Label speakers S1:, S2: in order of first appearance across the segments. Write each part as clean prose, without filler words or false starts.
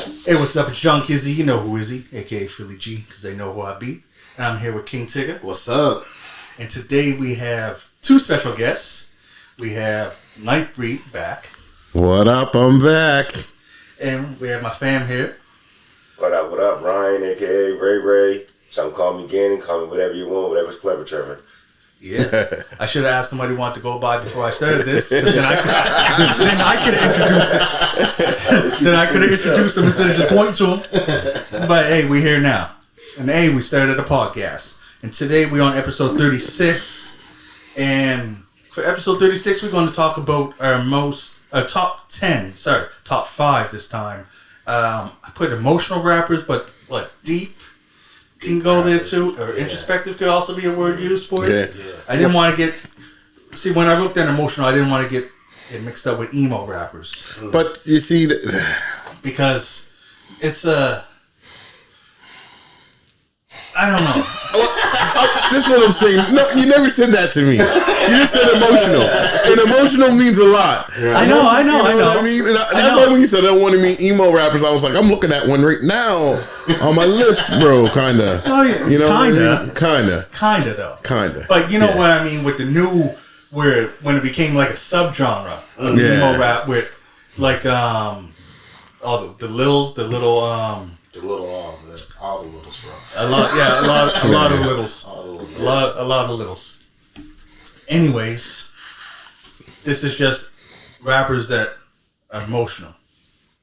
S1: Hey, what's up? It's John Kizzy. You know who Izzy, aka Philly G, because they know who I be. And I'm here with King Tigger.
S2: What's up?
S1: And today we have two special guests. We have Nightbreed back.
S3: What up? I'm back.
S1: And we have my fam here.
S4: What up, Ryan, aka Ray. Some call me Gannon, call me whatever you want, whatever's clever, Trevor.
S1: Yeah. I should have asked somebody who wanted to go by before I started this. Then I could have introduced it. Then I could have introduced them instead of just pointing to them. But hey, we're here now. And hey, we started a podcast. And today we're on episode 36. And for episode 36, we're going to talk about our top 5 this time. I put emotional rappers, but what, deep? Can go there too, or introspective could also be a word used for it.
S3: Yeah.
S1: I didn't want to get. See, when I wrote that emotional, I didn't want to get it mixed up with emo rappers.
S3: But you see,
S1: Because it's a. I don't know.
S3: this is what I'm saying. No, you never said that to me. You just said emotional, and emotional means a lot.
S1: I know.
S3: What I mean, and that's why when you said I want to mean emo rappers, I was like, I'm looking at one right now on my list, bro. Kinda.
S1: Oh, yeah.
S3: You know,
S1: Kinda though.
S3: Kinda.
S1: But you know what I mean with the new, when it became like a subgenre, emo rap with like all the littles,
S2: All the littles, bro.
S1: a lot of littles. A lot of littles. Anyways, this is just rappers that are emotional,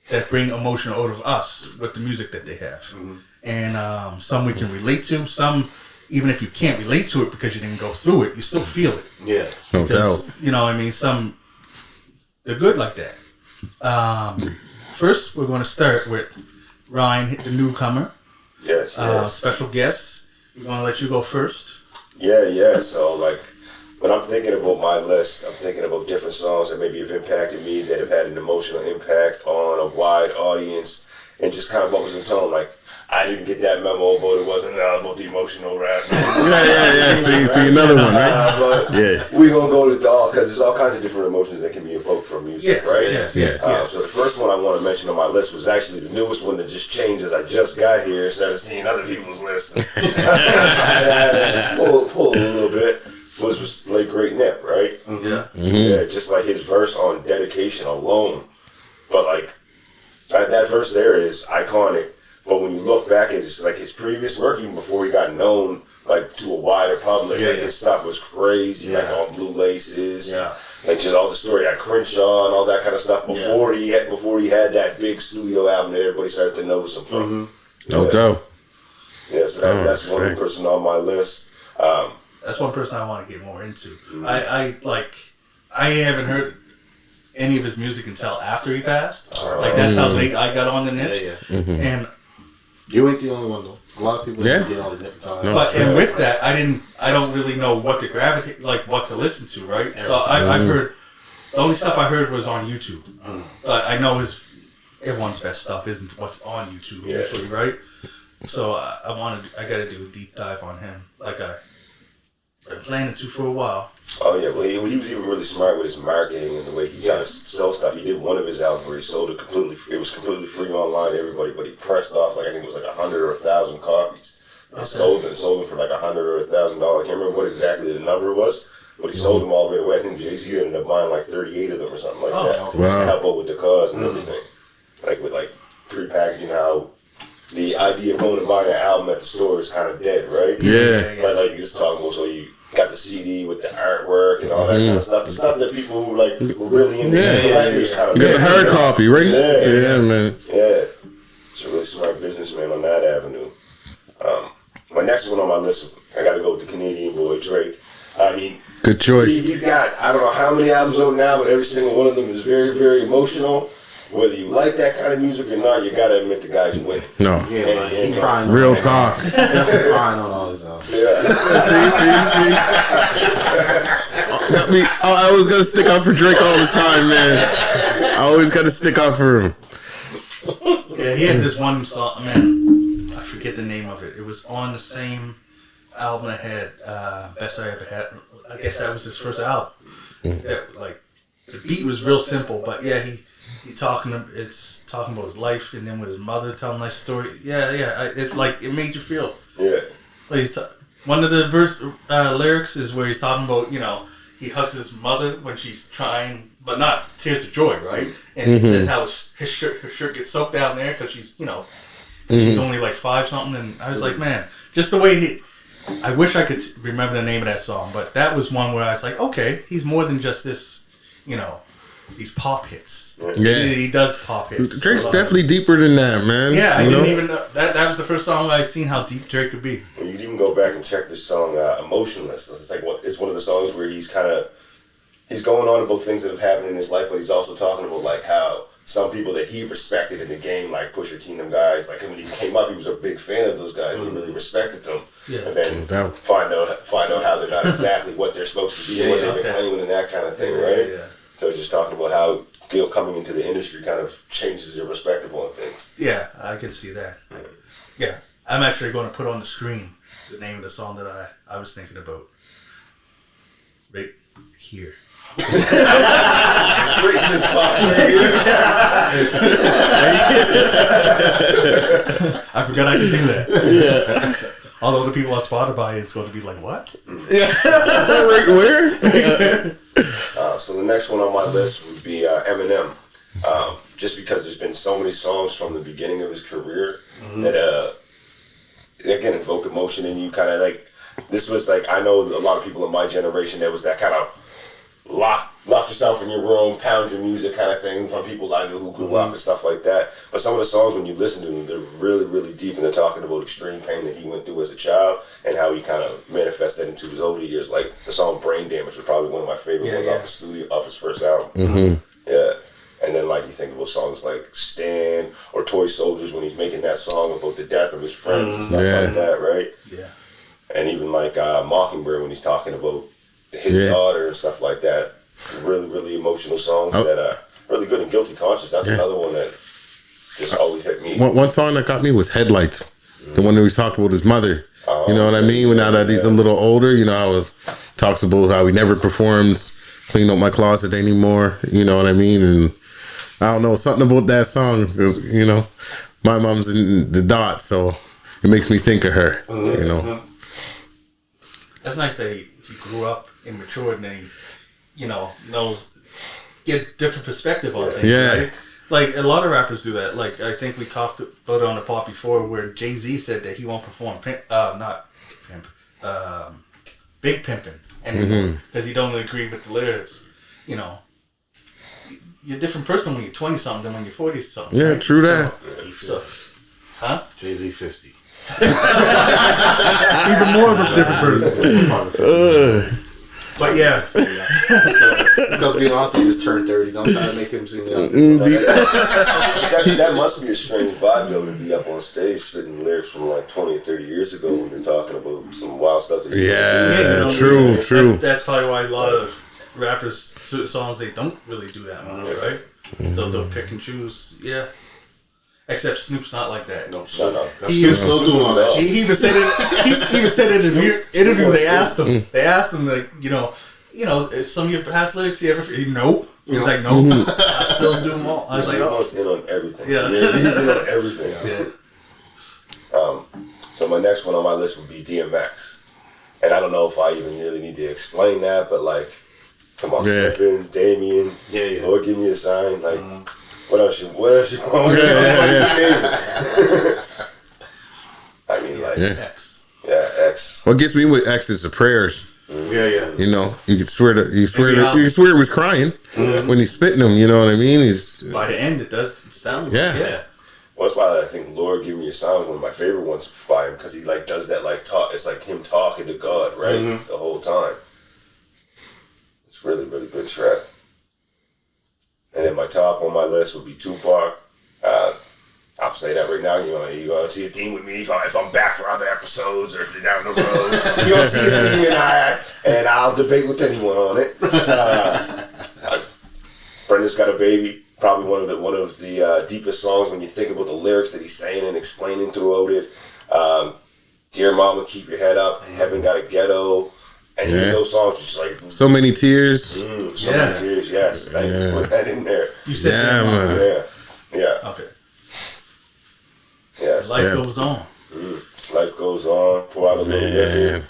S1: that bring emotion out of us with the music that they have. Mm-hmm. And some we can relate to, some even if you can't relate to it because you didn't go through it, you still feel it.
S4: Yeah.
S3: No doubt.
S1: You know what I mean? Some, they're good like that. First, we're going to start with Ryan, the newcomer.
S4: Yes.
S1: Special guest. We're going to let you go first.
S4: Yeah. So, like, when I'm thinking about my list, I'm thinking about different songs that maybe have impacted me, that have had an emotional impact on a wide audience, and just kind of what was the tone. Like, I didn't get that memo, but it wasn't about the emotional rap.
S3: Yeah. See another one, right?
S4: But we're going to go to all, because there's all kinds of different emotions that can be evoked from music, right?
S1: Yes.
S4: So the first one I want to mention on my list was actually the newest one that just changed as I just got here and started seeing other people's lists. pull a little bit. Was late great Nip, right?
S1: Yeah.
S3: Mm-hmm.
S4: Yeah, just like his verse on Dedication alone. But like, that verse there is iconic. But when you look back at like his previous work, even before he got known like to a wider public, his stuff was crazy, like on Blue Laces, like just all the story, like Crenshaw and all that kind of stuff. Before he had that big studio album that everybody started to notice him from.
S3: No doubt.
S4: Yeah, so that's one person on my list.
S1: That's one person I want to get more into. Mm-hmm. I haven't heard any of his music until after he passed. Like that's how late I got on the Nips.
S2: Mm-hmm.
S1: And
S2: you ain't the only one though. A lot of people didn't get on the Nip time.
S1: And with that, I don't really know what to gravitate, like what to listen to, right? So I've heard, the only stuff I heard was on YouTube. But I know everyone's best stuff isn't what's on YouTube usually, right? So I got to do a deep dive on him. Like I've been planning to for a while.
S4: Oh yeah, well he was even really smart with his marketing and the way he kind of sell stuff. He did one of his albums where he sold it completely. It was completely free online to everybody, but he pressed off like I think it was like 100 or 1,000 copies. And sold them for like $100 or $1,000. I can't remember what exactly the number was, but he sold them all the way away. I think Jay-Z ended up buying like 38 of them or something like that.
S3: Wow.
S4: To help out with the cause and everything, like with like pre-packaging. How the idea of going and buying an album at the store is kind of dead, right?
S3: Yeah.
S4: But like you just talking about, so you got the CD with the artwork and all that kind of stuff. The stuff that people who like were really into. Kind of
S3: You got the hard copy, right? Yeah, man.
S4: Yeah. It's a really smart businessman on that avenue. My next one on my list, I got to go with the Canadian boy Drake. I mean,
S3: good choice.
S4: He's got, I don't know how many albums out now, but every single one of them is very, very emotional. Whether you like that kind of music or not, you gotta admit the guy's winning.
S3: No.
S2: He crying.
S3: Real talk.
S2: Definitely crying on all his albums.
S4: Yeah.
S3: see. I always gotta stick up for Drake all the time, man. I always gotta stick up for him.
S1: Yeah, he had this one song, man, I forget the name of it. It was on the same album that had Best I Ever Had. I guess that was his first album. That, like, the beat was real simple, but yeah, it's talking about his life, and then with his mother telling that story. Yeah. It made you feel.
S4: Yeah.
S1: Like one of the lyrics is where he's talking about, he hugs his mother when she's trying, but not tears of joy, right? And he said how his shirt gets soaked down there because she's, she's only like 5 something. And I was like, man, just the way I wish I could remember the name of that song, but that was one where I was like, okay, he's more than just this, these pop hits.
S3: Yeah,
S1: he does pop hits.
S3: Drake's definitely deeper than that, man.
S1: Yeah, I didn't even know that was the first song I seen how deep Drake could be.
S4: You can even go back and check this song, "Emotionless." It's like it's one of the songs where he's going on about things that have happened in his life, but he's also talking about like how some people that he respected in the game, like Pusha T, them guys, like when he came up, he was a big fan of those guys. He really respected them. Yeah. And then find out how they're not exactly what they're supposed to be and what they've been claiming and that kind of thing, right? Yeah. So just talking about how coming into the industry kind of changes your perspective on things.
S1: Yeah, I can see that. Yeah, I'm actually going to put on the screen the name of the song that I was thinking about. Right here.
S4: I
S1: forgot I could do that.
S3: Yeah.
S1: Although the people on Spotify is going to be like, what?
S3: Yeah. Right where?
S4: So the next one on my list would be Eminem. Just because there's been so many songs from the beginning of his career that again invoke emotion in you. Kind of like this was like, I know a lot of people in my generation, there was that kind of lock yourself in your room, pound your music kind of thing from people I knew who grew up and stuff like that. But some of the songs, when you listen to them, they're really, really deep, and they're talking about extreme pain that he went through as a child and how he kind of manifested into his older years. Like the song "Brain Damage" was probably one of my favorite ones off his first album. Yeah. And then like you think about songs like "Stand" or "Toy Soldiers" when he's making that song about the death of his friends and stuff like that, right?
S1: Yeah.
S4: And even like "Mockingbird" when he's talking about his daughter and stuff like that. Really, really emotional songs that are really good. And "Guilty Conscience," that's another one that just always hit me.
S3: One song that got me was "Headlights," the one that we talked about his mother. You know what I mean? Now that he's a little older, talks about how he never performs, clean up my closet anymore. You know what I mean? And I don't know, something about that song because my mom's in the dot, so it makes me think of her.
S1: That's nice that he grew up and matured, and then he get different perspective on things.
S3: Yeah.
S1: Right? Like a lot of rappers do that. Like I think we talked about it on the pod before, where Jay-Z said that he won't perform Big Pimpin' anymore because he don't agree with the lyrics. You're a different person when you're 20 something than when you're 40 something.
S3: Yeah,
S1: right?
S3: true that.
S2: Jay-Z 50.
S1: Even more of a different person. But yeah.
S2: Because being honest, he just turned 30. Don't try to make him seem young.
S4: That must be a strange vibe though, to be up on stage spitting lyrics from like 20 or 30 years ago when you're talking about some wild stuff.
S3: True.
S1: That's probably why a lot of rappers, songs, they don't really do that much, right? They'll pick and choose. Yeah. Except Snoop's not like that.
S2: No.
S1: He's
S2: still doing all that.
S1: He even said it. He even said it in an interview. They asked him. like, if some of your past lyrics, nope. He's like, nope. I still do them all. I was like,
S4: he's in on everything.
S1: Yeah,
S4: he's in on everything. Yeah. So my next one on my list would be DMX, and I don't know if I even really need to explain that, but like, come on, Steppin', Damien, Lord, give me a sign, like. What else you want? I mean, like
S1: X.
S4: Yeah, X.
S3: What gets me with X is the prayers.
S2: Yeah.
S3: You could swear you swear he was crying when he's spitting them. You know what I mean?
S1: By the end, it does sound.
S3: Yeah.
S4: Well, that's why I think "Lord, Give Me a Sign" is one of my favorite ones by him because he like does that like talk. It's like him talking to God, right, the whole time. It's really, really good track. And then my top on my list would be Tupac. I'll say that right now. You're gonna see a theme with me if I'm back for other episodes or if you're down the road. You're gonna see a theme, and I'll debate with anyone on it. Brenda's Got a Baby, probably one of the deepest songs when you think about the lyrics that he's saying and explaining throughout it. Dear Mama, Keep Your Head Up, Heaven Got a Ghetto. And even those songs, just like
S3: so many tears.
S4: So many tears. Yes, thank you for putting that in there.
S1: You said that,
S3: man.
S4: Yeah.
S1: Okay.
S4: Yes.
S1: Life goes on.
S4: Life goes on. Pull out a little bit.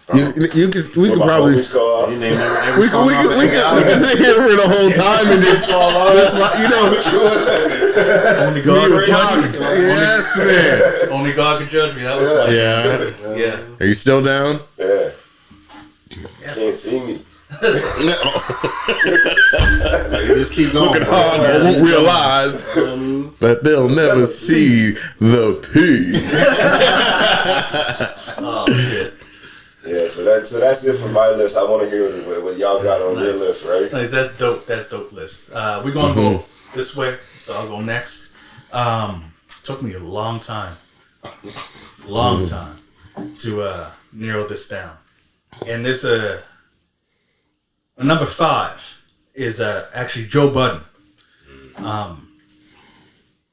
S3: We could probably. We could sit here for the whole time and just,
S1: Only God can judge me.
S3: Yes, man.
S1: Only God can judge me. That was my
S3: Yeah. Are you still down?
S4: Yeah. Can't see me.
S2: You just keep going.
S3: Looking hard, I won't realize that they'll never see the pig.
S1: Oh shit.
S4: Yeah, so that's it for my list. I want to hear what y'all got on your list, right?
S1: Nice. That's dope. That's dope list. We're gonna go this way, so I'll go next. Took me a long time to narrow this down. And this number 5 is actually Joe Budden.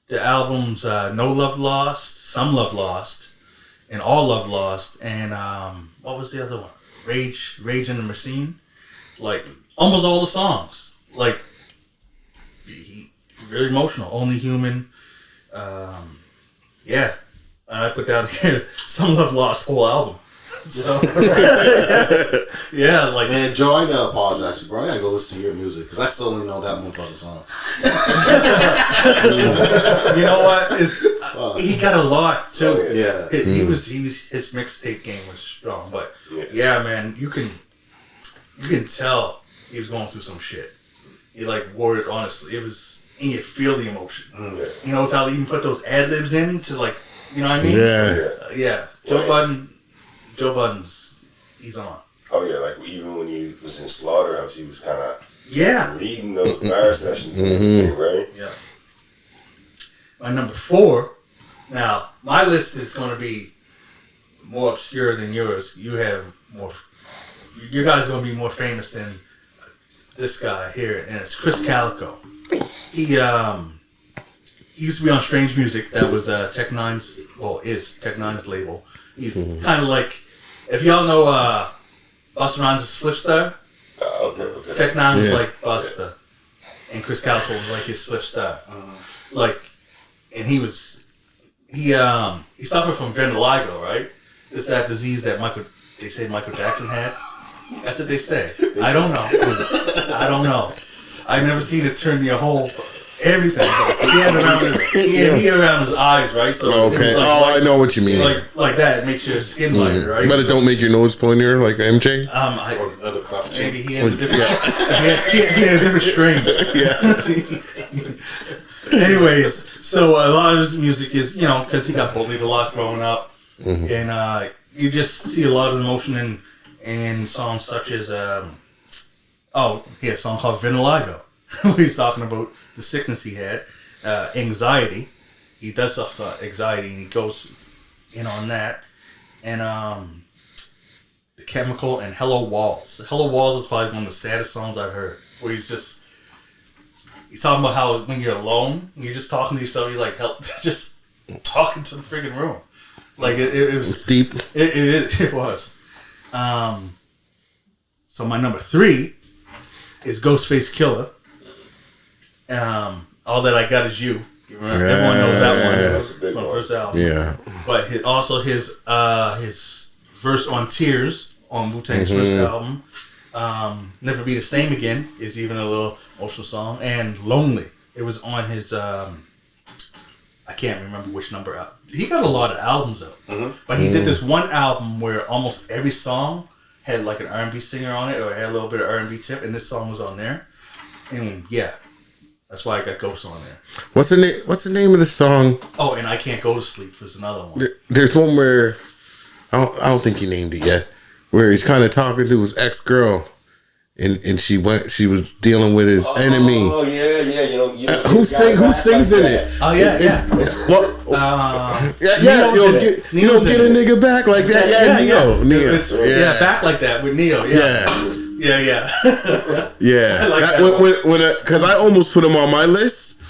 S1: The albums No Love Lost, Some Love Lost, and All Love Lost, and what was the other one? Rage in the Machine. Like almost all the songs. Like very emotional. Only Human. Yeah. I put down here Some Love Lost whole album. So yeah, like
S2: man, Joe, I gotta apologize to you, bro. I gotta go listen to your music because I still only know that motherfucker song.
S1: You know what? He got a lot too.
S2: Yeah,
S1: His mixtape game was strong, but yeah, man, you can tell he was going through some shit. He like wore it honestly. It was, and you feel the emotion. You know, it's how they even put those ad libs in to like, you know what I mean? Yeah. Joe Budden's, he's on.
S4: Oh yeah, like even when he was in Slaughterhouse, he was kind of leading those bar sessions and everything, right?
S1: Yeah. My number 4. Now my list is going to be more obscure than yours. You have more. You guys are going to be more famous than this guy here, and it's Chris Calico. He used to be on Strange Music. That was Tech Nine's, is Tech Nine's label. He's kind of like, if y'all know Busta Rhymes' Spliff Star,
S4: okay.
S1: Tech Nine was like Busta, and Chris Calico was like his Spliff Star. Like, and he suffered from vitiligo, right? It's that disease that they say Michael Jackson had. That's what they say. I don't know. I've never seen it turn your whole everything. He had around his eyes, right? So
S3: okay. I know what you mean.
S1: Like that, it makes your skin lighter, right?
S3: But it don't make your nose pointier like MJ.
S1: Maybe he has a different. He had a different strain. Anyways, so a lot of his music is, because he got bullied a lot growing up, and you just see a lot of emotion in songs such as a song called Vitiligo. He's talking about the sickness he had, anxiety. He does stuff about anxiety, and he goes in on that. And The Chemical and Hello Walls. Hello Walls is probably one of the saddest songs I've heard. Where he's talking about how when you're alone, you're just talking to yourself. You're like, just talking to the freaking room. Like it was
S3: deep.
S1: It was. So my number 3 is Ghostface Killer. All That I Got Is You. You remember? Everyone knows that one.
S4: That's a big
S1: from the
S4: one.
S1: first album.
S3: Yeah.
S1: But his verse on Tears on Wu-Tang's first album. Never Be the Same Again is even a little emotional song. And Lonely. It was on his I can't remember which number out. He got a lot of albums out. But he did this one album where almost every song had like an R&B singer on it, or had a little bit of R&B tip, and this song was on there. And yeah, that's why I got Ghost on there.
S3: What's the name of the song?
S1: Oh, and I Can't Go to Sleep was another one.
S3: There's one where I don't think he named it yet, where he's kind of talking to his ex-girl, and she was dealing with his enemy.
S4: Oh yeah.
S3: Who sings in it?
S1: Oh yeah.
S3: You don't get a nigga back like that. Neo.
S1: Back like that with Neo. Yeah.
S3: Yeah.
S1: I like that
S3: Because I almost put him on my list,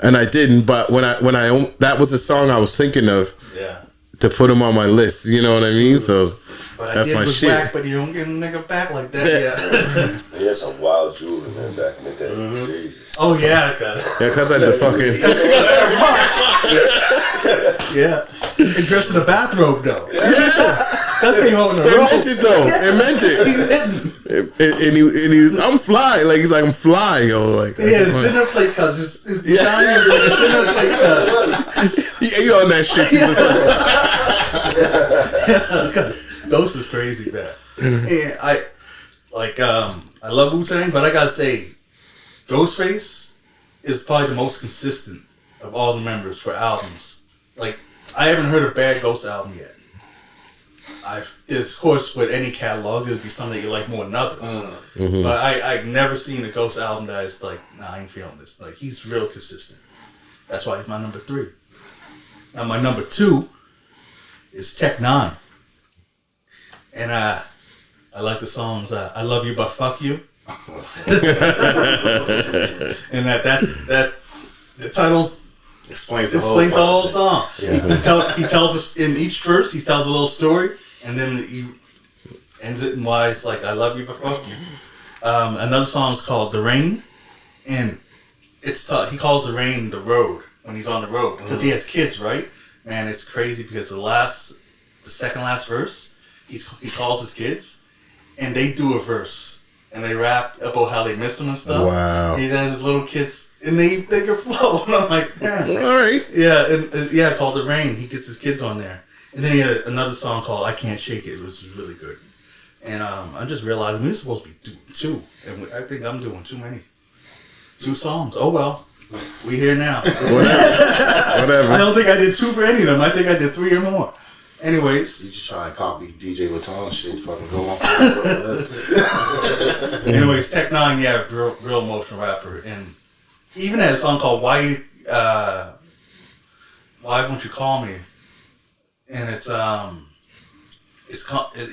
S3: and I didn't. But when that was the song I was thinking of.
S1: Yeah.
S3: To put him on my list, you know what I mean? So
S1: But
S3: That's
S1: I did
S3: my
S1: was
S3: shit.
S1: whack, but you don't get a nigga back like that. Yeah.
S4: He had some wild jewelry, man, back in the day. Jesus.
S1: Oh yeah, cuz.
S3: Yeah, cause I had the fucking.
S1: Yeah. And dressed in a bathrobe though. Cuz came out in a
S3: It
S1: robe.
S3: meant it though. It meant it. And he, I'm fly. Like he's like I'm fly, yo. Like
S1: Yeah, dinner plate cuz his Italian was like a dinner plate cuz.
S3: he ate on that shit. He was like,
S1: Ghost is crazy, man. And I love Wu-Tang, but I gotta say, Ghostface is probably the most consistent of all the members for albums. Like, I haven't heard a bad Ghost album yet. Of course, with any catalog, there'll be some that you like more than others.
S3: Mm-hmm.
S1: But I've never seen a Ghost album that is like, nah, I ain't feeling this. Like, he's real consistent. That's why he's my number 3. Now, my number 2 is Tech 9. And I like the songs I Love You But Fuck You. And that's the title
S2: Explains
S1: the whole song.
S2: Yeah.
S1: He tells us in each verse, he tells a little story, and then he ends it in why it's like I love you but fuck you. Another song is called The Rain, and he calls the rain the road when he's on the road because he has kids, right? Man, it's crazy because the second last verse, he calls his kids, and they do a verse, and they rap about how they miss him and stuff.
S3: Wow.
S1: He has his little kids, and they can flow, and I'm like, damn.
S3: all right.
S1: Yeah, and called The Rain. He gets his kids on there, and then he had another song called I Can't Shake It, which is really good. And I just realized we're supposed to be doing 2, and I think I'm doing too many. 2 songs. Oh well, we here now.
S3: Whatever.
S1: I don't think I did 2 for any of them. I think I did 3 or more. Anyways,
S2: You just try and copy DJ Laton shit. Fucking go on.
S1: anyways, Tech 9, yeah, real emotional rapper, and he even had a song called Why Won't You Call Me, and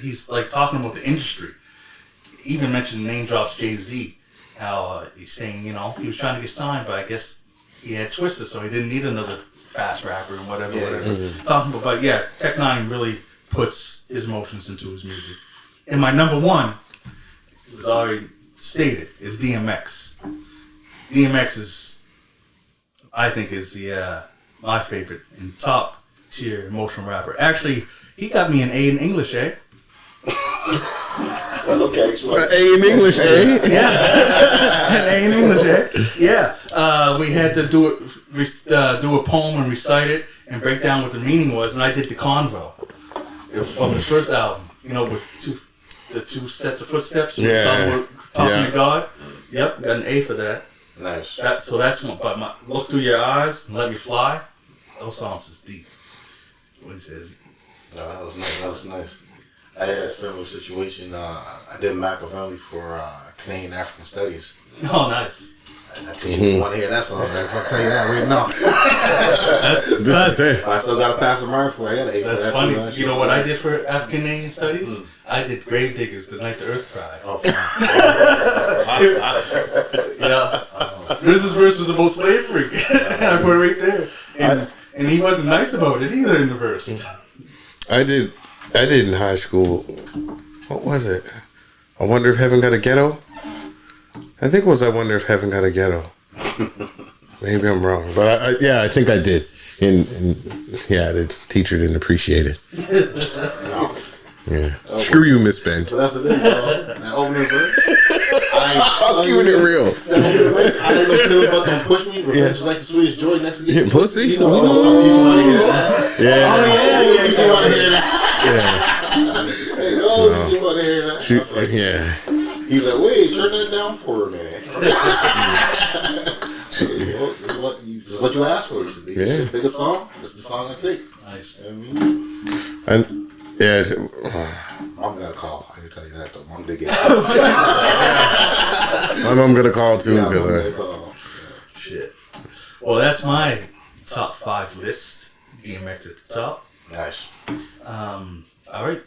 S1: he's like talking about the industry. He even mentioned name drops Jay-Z. How he's saying, he was trying to get signed, but I guess he had twisted, so he didn't need another fast rapper and whatever.
S3: Mm-hmm.
S1: Talking about, but yeah, Tech 9 really puts his emotions into his music. And my number 1, it was already stated, is DMX. DMX I think is my favorite and top tier emotional rapper. Actually, he got me an A in English, eh?
S4: Okay,
S3: A in English, eh?
S1: Yeah, an A in English, eh? Yeah. We had to do a poem and recite it and break down what the meaning was, and I did the convo. It was from his first album, with the 2 sets of footsteps. Talking to God. Yep, got an A for that.
S2: Nice.
S1: So that's one. But Look Through Your Eyes and Let Me Fly. Those songs is deep. What he says.
S2: No, that was nice. That was nice. I had a similar situation. I did Machiavelli for Canadian African Studies.
S1: Oh, nice.
S2: I tell you, want to hear that song. If I tell you that right now.
S3: That's it.
S2: I still got to pass a mark for it. I got an A for
S1: That's
S2: that
S1: funny.
S2: too.
S1: You know what I did for African Canadian Studies? I did Grave Diggers, The Night the Earth Cried.
S2: Oh, fine.
S1: Riz's verse was about slavery. I put it right there. And he wasn't nice about it either in the verse.
S3: I did in high school. What was it? I Wonder If Heaven Got a Ghetto? I think it was I Wonder If Heaven Got a Ghetto. Maybe I'm wrong. But I think I did. And the teacher didn't appreciate it.
S2: No.
S3: Yeah. Screw you, Miss Ben.
S2: So that's the thing, bro. That opening verse.
S3: I'm keeping it real.
S2: That opening verse. I didn't know Philip about Don't Push Me. Revenge is like the sweetest joy next to getting
S3: Pussy?
S2: You know, teacher want to hear that.
S3: Yeah.
S2: Oh, yeah, teacher want to hear that.
S3: Yeah.
S2: Hey, teacher want to hear that.
S3: Yeah.
S2: He's like, wait, turn that down for a minute. This is what you asked for. You said, pick a song. This is the song I picked.
S1: Nice.
S2: You know what I mean?
S3: And yeah,
S2: I'm gonna call. I can tell you that though. I'm gonna get.
S3: I'm gonna call too.
S2: Yeah, I'm gonna call.
S1: Shit. Well, that's my top 5 list. DMX at the top.
S2: Nice.
S1: All right.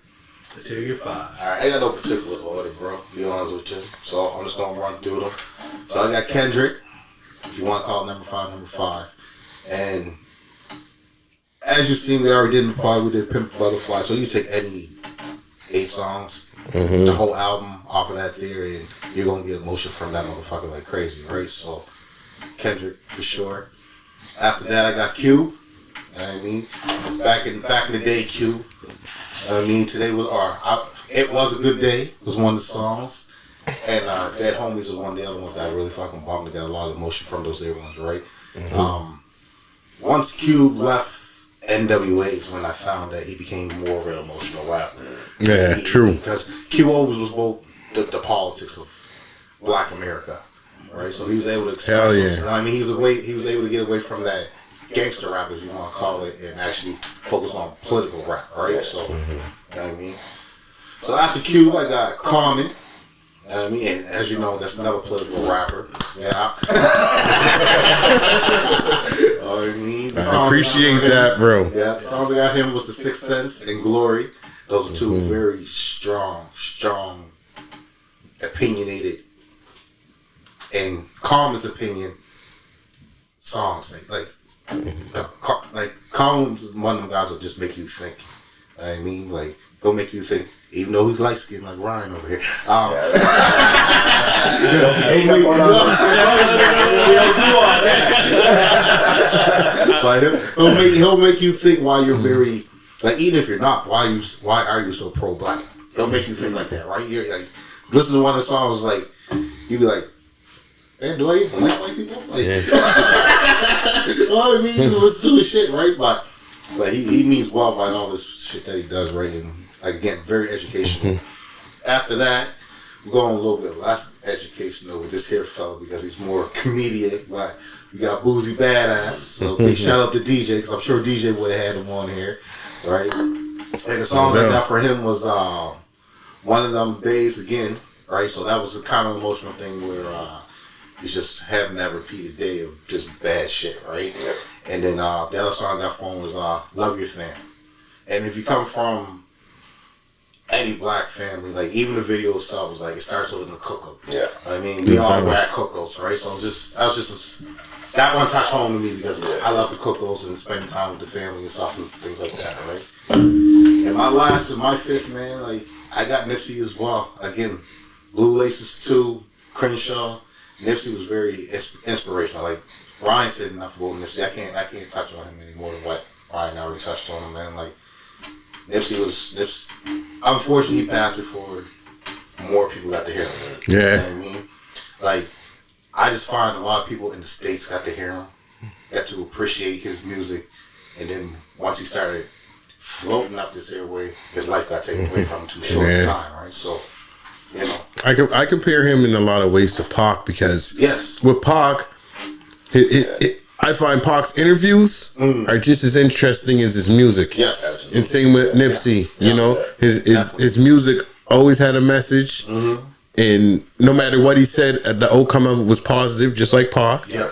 S1: Let's hear your 5.
S2: Alright, I got no particular order, bro. To be honest with you. So I'm just gonna run through them. So I got Kendrick. If you want to call it number 5. And as you seen, we already did in the pod. We did Pimp Butterfly. So you take any 8 songs. The whole album off of that there, and you're gonna get emotion from that motherfucker like crazy, right? So Kendrick for sure. After that, I got Cube. You know what I mean, back in the day, Cube. I mean, today was It Was a Good Day was one of the songs, and Dead Homies was one of the other ones that I really fucking bumped. I got a lot of emotion from those other ones, right? Once Cube left NWA is when I found that he became more of an emotional rapper.
S3: Yeah, true.
S2: Because Q always was both the politics of Black America, right? So he was able to express. I mean, he was able to get away from that gangster rap, if you want to call it, and actually focus on political rap, right? So, you know what I mean. So after Cube, I got Common. You know what I mean? And as you know, that's another political rapper. Yeah. I mean,
S3: I appreciate that, bro.
S2: Yeah, the songs I got him was The Sixth Sense and Glory. Those are two very strong, opinionated, and Common's opinion songs. Like Common's one of them guys will just make you think. You know what I mean? Like, he'll make you think. Even though he's light skinned like Ryan over here. But he'll make you think why you're very, like, even if you're not, why are you so pro black? He'll make you think like that, right? You're like, listen to one of the songs, like, you be like, man, do I even like white people? Like, well, I mean, you listen to his shit, right? But he means well by all this shit that he does, right? And again, very educational. After that, we're going a little bit less educational with this here fella because he's more comedic. But we got Boozy Badass. So big shout out to DJ because I'm sure DJ would have had him on here, right? And the songs I got for him was One of Them Days Again, right? So that was a kind of emotional thing where he's just having that repeated day of just bad shit, right? And then the other song I got for him was Love Your Fam. And if you come from any black family, like even the video itself was like it starts with the cookout. Yeah, I mean we all were at cookouts, right? So that one touched home to me because I love the cookouts and spending time with the family and stuff and things like that, right? And my fifth, man, like I got Nipsey as well. Again, Blue Laces 2, Crenshaw. Nipsey was very inspirational. Like Ryan said enough about Nipsey. I can't touch on him anymore than what Ryan already touched on him, man. Like Nipsey. Unfortunately, he passed before more people got to hear him.
S3: Yeah.
S2: You know what I mean? Like, I just find a lot of people in the States got to hear him, got to appreciate his music, and then once he started floating up this airway, his life got taken away from him too short a time, right? So, you know.
S3: I compare him in a lot of ways to Pac because
S2: yes,
S3: with Pac, I find Pac's interviews are just as interesting as his music.
S2: Yes, absolutely.
S3: And same with Nipsey. You know, his music always had a message, and no matter what he said, the outcome of it was positive, just like Pac.
S2: Yeah.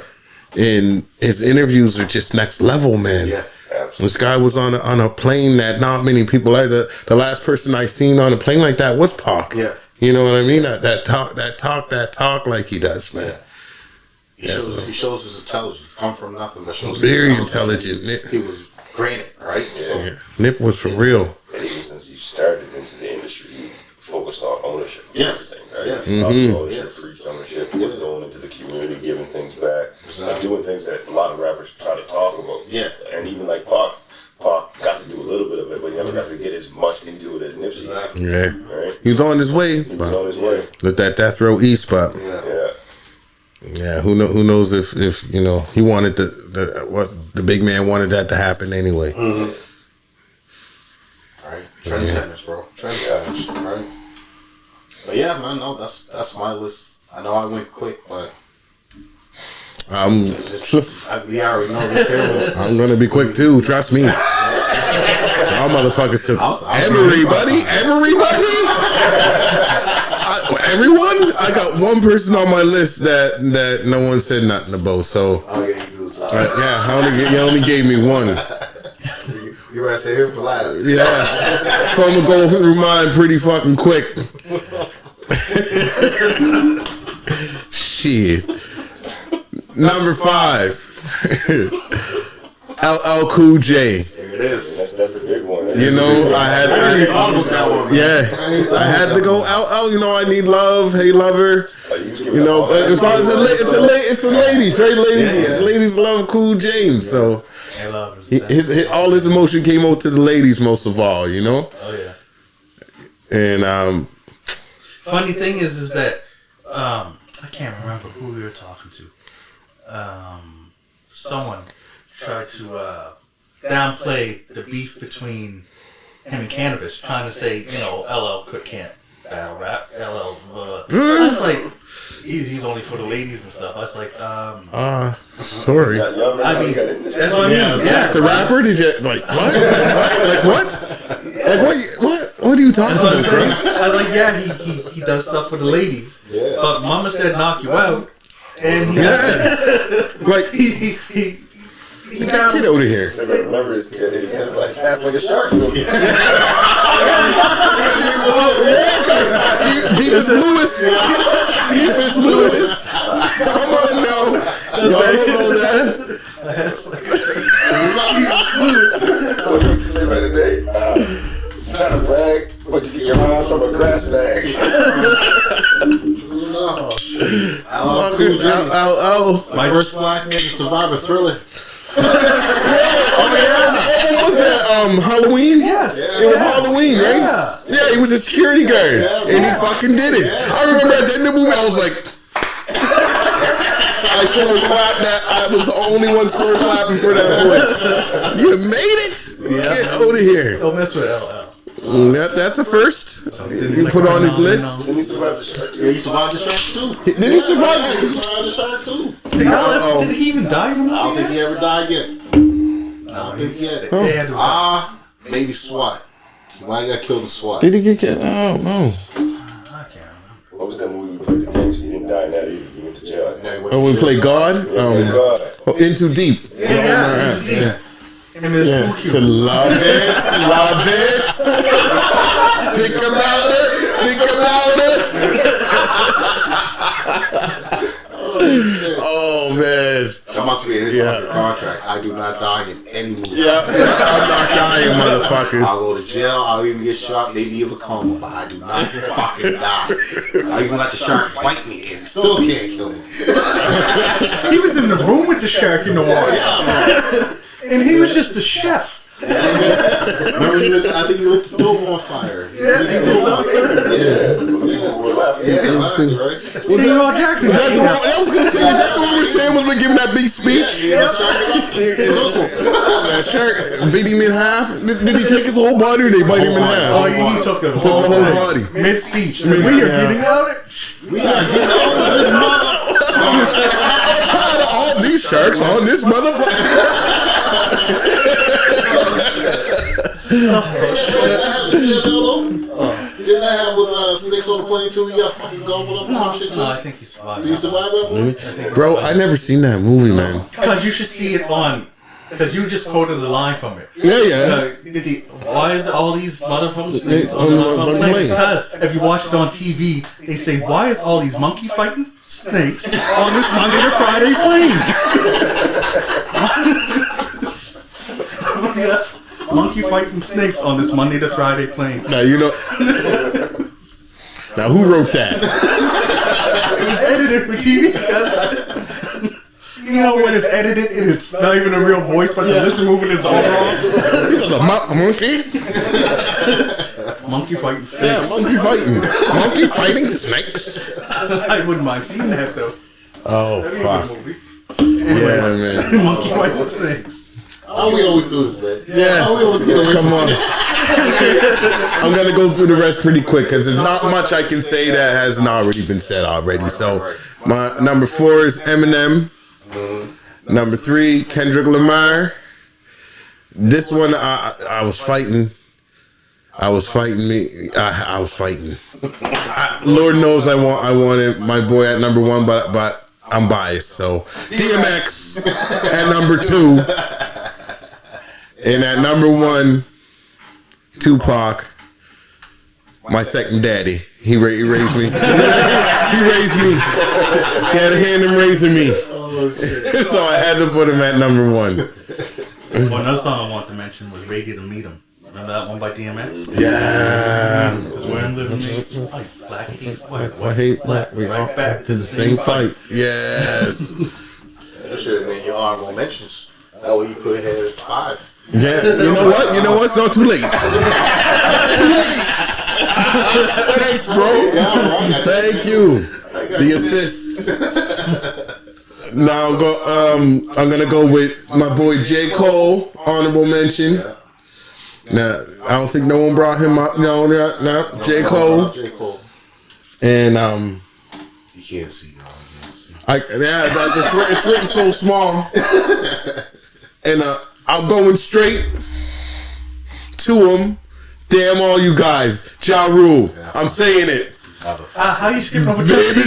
S3: And his interviews are just next level, man.
S2: Yeah.
S3: This guy was on a plane that not many people are. The last person I seen on a plane like that was Pac.
S2: Yeah.
S3: You know what I mean? That talk like he does, man.
S2: Yeah. He shows his intelligence. Come from nothing, but shows
S3: very intelligent.
S2: He was granted, right? So,
S3: Nip was for real.
S4: And even since you started into the industry, you focused on ownership.
S2: Yes.
S4: Right?
S2: Yes.
S4: Ownership, preached ownership, was going into the community, giving things back, like doing things that a lot of rappers try to talk about.
S2: Yeah.
S4: And even like Pac got to do a little bit of it, but he never got to get as much into it as Nipsey.
S2: Exactly.
S3: Yeah.
S4: Right?
S3: He was on his way.
S4: He was on his way.
S3: Let that Death Row East spot.
S2: Yeah.
S3: Yeah, who knows if you know he wanted the big man wanted that to happen anyway.
S2: Right, trendsetters, bro. Trendsetters, right? But yeah, man, no, that's my list. I know I went quick, but we already know this here.
S3: I'm gonna be quick too. Trust me. Y'all motherfuckers took everybody. Everyone? I got one person on my list that no one said nothing about. So,
S2: oh yeah, you do.
S3: You only gave me one.
S2: You were say here for life.
S3: Yeah. So I'm gonna go through mine pretty fucking quick. Shit. Number 5. LL Cool J.
S2: There it is.
S4: That's a big one.
S3: You know, I had to go out. You know, I need love. Hey, lover. You know, it's the ladies, right? Ladies love Cool James. So
S1: Hey, lovers.
S3: all his emotion came out to the ladies most of all. You know.
S1: Oh yeah.
S3: And
S1: funny thing is that I can't remember who we were talking to. Someone tried to downplay the beef between him and Cannabis, trying to say, you know, LL can't battle rap. LL. I was like, he's only for the ladies and stuff. I was like,
S3: sorry.
S1: I mean, that's what I mean.
S3: Jack the rapper? Did you like what? Like what? Like what? What are you talking about, bro?
S1: I was like, yeah, he does stuff for the ladies.
S2: Yeah.
S1: But Mama said knock you out, and
S3: Like
S1: he
S3: get out of here.
S4: Remember, his ass like a shark fin.
S3: Deepest Lewis. Come on now. Y'all don't know that.
S4: I used to say back in the day, trying to brag, but you get your mind from a grass bag.
S2: My first black man to survive a Thriller.
S3: What was that? Halloween?
S1: Yes.
S3: It was Halloween, right? Yeah, he was a security guard. And he fucking did it. I remember at the end of the movie, I was like, I slow clapped that. I was the only one slow clapping for that boy. You made it? Get out of here.
S1: Don't mess with LL.
S3: That's a first. He put on his list.
S4: Didn't he survive the shark too?
S2: Yeah, he survived the shark too.
S3: Did he survive
S2: He
S3: it?
S2: survived the shark too.
S1: See, did he even die in the movie?
S2: I don't think he ever died yet. I don't think yet.
S1: They had to
S2: Maybe SWAT. Why he got killed in SWAT?
S3: Did he get killed? I don't know.
S1: I can't remember.
S4: What was that movie we played the games? He didn't die in that either. He went to jail. I think.
S3: Oh, we play God?
S4: God.
S3: Into Deep.
S1: Yeah. And there's
S3: Yeah. To love it. Think about it. Oh man.
S2: That must be in his contract. I do not die in any movie.
S3: Yeah, I'm not dying, motherfucker.
S2: I'll go to jail. I'll even get shot, maybe even a coma, but I do not fucking die. I even let the shark bite me and still can't kill me.
S1: He was in the room with the shark in the water. And he was just the chef.
S2: Remember, I think he lit the stove on fire.
S1: Yeah.
S2: Exactly, right?
S1: Samuel Jackson.
S3: I was gonna say, is that the one where Sam was giving that big speech? That shark beat him in half. Did he take his whole body or did they bite him in half?
S1: Oh, he took the
S3: Took the whole body.
S1: Mid-speech. We are getting out of it.
S2: We gotta get out of this mother.
S3: Out of all these sharks on this motherfucker.
S2: Didn't that happen with Snakes on the Plane too? You got fucking gobbled up or some shit too?
S1: No, I think he survived.
S2: Did you survive that movie?
S3: Bro, I never seen that movie, man.
S1: Because you should see it on. Because you just quoted the line from it.
S3: Yeah.
S1: Why is all these motherfuckers
S3: Snakes
S1: on the motherfucking plane?
S3: plane.
S1: Because if you watch it on TV, they say, why is all these monkey fighting snakes on this Monday to Friday plane? Monkey fighting snakes on this Monday to Friday plane.
S3: Now, you know. Now, who wrote that?
S1: It was edited for TV because, you know, when it's edited and it's not even a real voice, but the lips are moving, it's all wrong.
S3: He's a monkey?
S1: Monkey fighting
S3: Yeah,
S1: snakes.
S3: monkey fighting. Monkey fighting snakes.
S1: I wouldn't mind seeing that though.
S3: Oh,
S1: That'd be a
S3: fuck.
S1: good movie. Anyways,
S3: Yeah, man.
S1: monkey fighting snakes.
S2: Oh, we always do this, man.
S3: Yeah.
S2: Oh, we always get away
S3: Come
S2: from
S3: on. I'm going to go through the rest pretty quick because there's not much I can say that hasn't already been said already. So, my number 4 is Eminem. Number 3, Kendrick Lamar. This one, I was fighting. I was fighting. Lord knows I wanted my boy at number 1, but I'm biased. So, DMX at number 2. And at number 1, Tupac, my second daddy. He raised me. He raised me. He had a hand in raising me. So I had to put him at number 1.
S1: Well, another song I want to mention was "Ready to Meet 'Em." Remember that one by DMX?
S3: Yeah.
S1: Because we're in living like black hate white,
S3: I hate black. We all
S1: right
S3: back to the same fight. Yes.
S2: That should have been your honorable mentions. That way you could have had 5.
S3: Yeah. You know what? You know what? It's not too late. Thanks, bro. Thank you. The assist. Now I'm gonna go with my boy J. Cole, honorable mention. Now I don't think no one brought him up. No, J. Cole.
S2: J. Cole.
S3: And
S2: You can't see, no.
S3: it's written so small. And I'm going straight to him. Damn all you guys, Ja Rule. I'm saying it.
S1: How you skipping over Chuck D?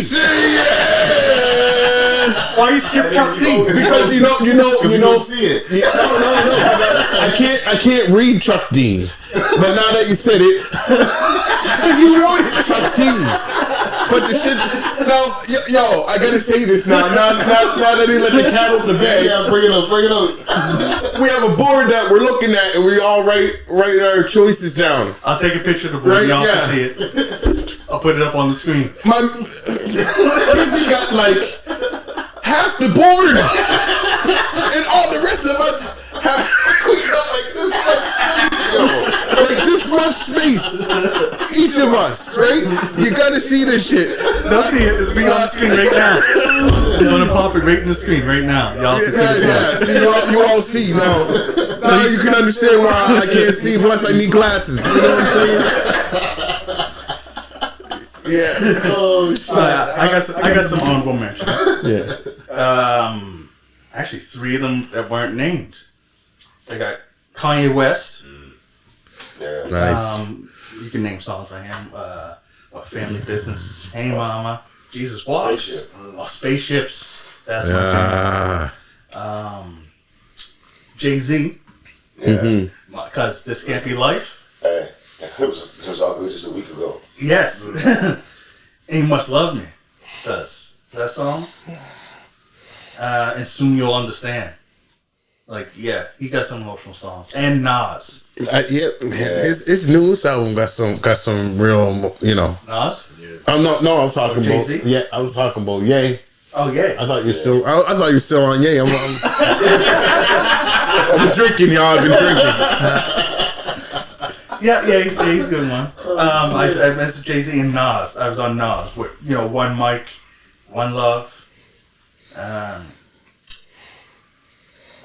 S1: Why you skip Chuck D?
S3: Because you know.
S2: See it.
S3: Yeah, no. I can't read Chuck D. But now that you said it, you wrote it, Chuck D. But the shit. Now, yo, I gotta say this now. Now that they let the cat off the bag.
S2: Yeah, bring it up.
S3: We have a board that we're looking at, and we all write our choices down.
S1: I'll take a picture of the board.
S3: Right,
S1: Y'all
S3: yeah.
S1: can see it. I'll put it up on the screen.
S3: My Kizzy got like half the board, and all the rest of us have we got like this much space. Each of us, right? You gotta see this shit.
S1: They'll see it. It's being on the screen right now. I'm gonna pop it right in the screen right now. Y'all can see the board.
S3: See, you all see now. Now you can understand why I can't see. Plus, I need glasses. You know what I'm saying? Yeah.
S2: Oh, shit.
S1: I got some honorable mentions.
S3: Yeah.
S1: Actually, 3 of them that weren't named. They got Kanye West.
S4: Yeah.
S3: Nice.
S1: You can name songs by him. Family Business, Hey Mama, Jesus Walks, Spaceships. That's my thing. Jay-Z.
S4: Yeah.
S1: Because This Can't Be Life.
S4: Hey, it was all good just a week ago.
S1: Yes. And You Must Love Me. Does that song? And Soon You'll Understand. Like, yeah, he got some emotional songs. And Nas.
S3: His newest album got some real, you know.
S1: Nas?
S3: I'm not. No, I was talking about.
S1: Jay-Z?
S3: Yeah, I was talking about Ye.
S1: Oh, yeah.
S3: I thought you're still. I thought you were still on Ye. I've been drinking, y'all. I've been drinking.
S1: Yeah, he's a good one. I mentioned Jay-Z and Nas. I was on Nas with, One Mic, One Love,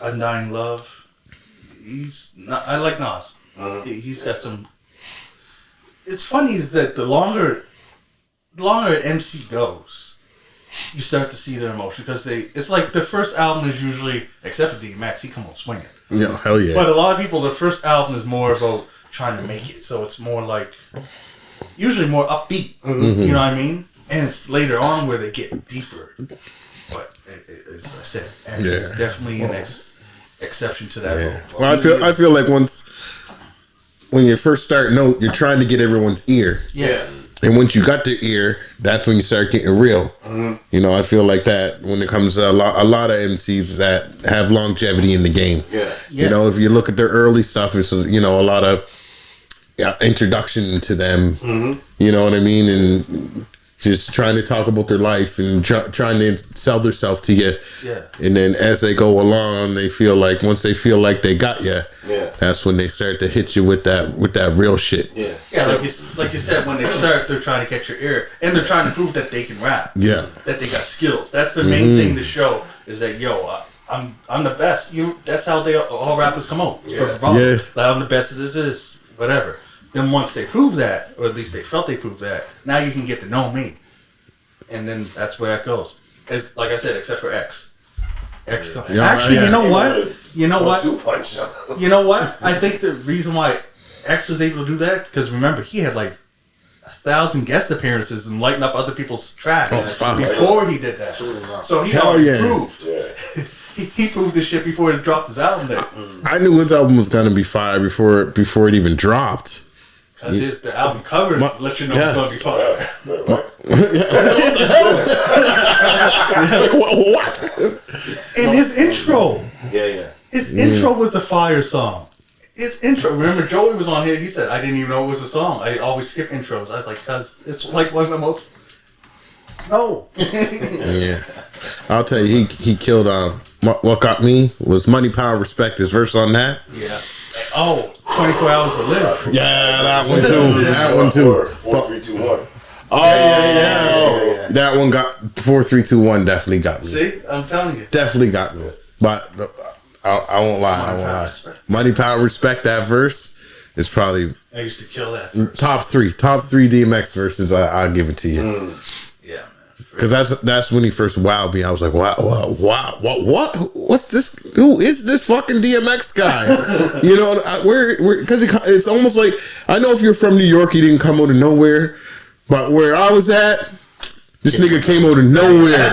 S1: Undying Love. I like Nas. He's got some. It's funny that the longer MC goes, you start to see their emotion because it's like the first album is usually, except for DMX, he come on swinging.
S3: Yeah, hell yeah.
S1: But a lot of people, the first album is more about trying to make it, so it's more like usually more upbeat. You know what I mean? And it's later on where they get deeper. But as I said, X is definitely an exception to that rule.
S3: Well, I feel like when you first start out, you're trying to get everyone's ear.
S1: Yeah.
S3: And once you got their ear, that's when you start getting real. You know, I feel like that when it comes to a lot of MCs that have longevity in the game.
S2: Yeah.
S3: You know, if you look at their early stuff, it's, a lot of introduction to them. You know what I mean? And just trying to talk about their life and trying to sell themselves to you. Yeah. And then as they go along, once they feel like they got you, that's when they start to hit you with that real shit. Yeah.
S1: Yeah, like you said, when they start, they're trying to catch your ear, and they're trying to prove that they can rap. Yeah. That they got skills. That's the main thing to show is that I'm the best. That's how all rappers come out. Yeah. Like, I'm the best at this, whatever. Then once they prove that, or at least they felt they proved that, now you can get to know me. And then that's where that goes. It's, like I said, except for X. Actually, you know what? You know what? I think the reason why X was able to do that, because remember, he had like 1,000 guest appearances and lighting up other people's tracks before he did that. So he already proved. He proved this shit before he dropped his album.
S3: I knew his album was gonna be fire before it even dropped.
S1: Because the album cover let you know it's gonna be fire.
S3: What?
S1: And his intro. His intro was a fire song. His intro. Remember, Joey was on here. He said, "I didn't even know it was a song. I always skip intros." I was like, "Cause it's like one of the most." No.
S3: Yeah, I'll tell you, he killed. What got me was Money, Power, Respect. His verse on that.
S1: Yeah. Oh, 24 Hours to Live.
S3: Yeah, that one too. That one too.
S4: 4, 3, 2, 1.
S3: Oh, yeah. That one got 4, 3, 2, 1. Definitely got me.
S1: See, I'm telling you.
S3: Definitely got me. But I won't lie. Money, Power, Respect. That verse is probably.
S1: I used to kill that first.
S3: Top three DMX verses. I'll give it to you.
S1: Yeah, man.
S3: Because that's when he first wowed me. I was like, wow, what? What's this? Who is this fucking DMX guy? You know, because it's almost like, I know if you're from New York, he didn't come out of nowhere, but where I was at, this nigga came out of nowhere,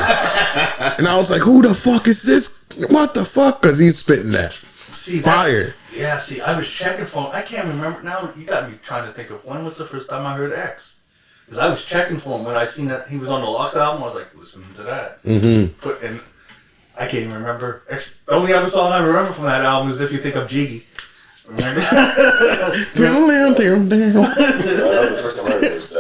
S3: and I was like, who the fuck is this? What the fuck? Because he's spitting that fire.
S1: Yeah, see, I was checking for him. I can't remember now. You got me trying to think of when was the first time I heard X. Because I was checking for him when I seen that he was on the Locks album. I was like, listening to that. And I can't even remember. The only other song I remember from that album is If You Think I'm Jiggy. Remember?
S4: The first time I heard it was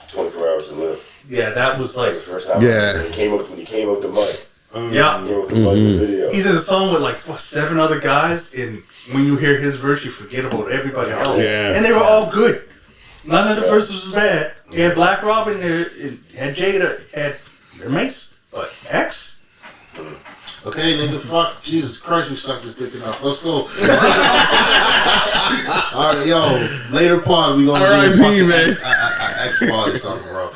S4: 24 Hours to Live.
S1: Yeah, that was like
S4: the first time.
S3: Yeah.
S4: When he came up the mic.
S1: Yeah.
S4: He came up the mic in the video.
S1: He's in a song with like 7 other guys, and when you hear his verse, you forget about everybody else.
S3: Yeah.
S1: And they were all good. None of the verses was bad. He had Black Robin, had Jada, had their mates, but X.
S2: Okay, nigga, fuck. Jesus Christ, we sucked this dick enough. Let's go. Alright, yo, later part, we gonna
S3: R.I.P., man.
S2: X part or something, bro.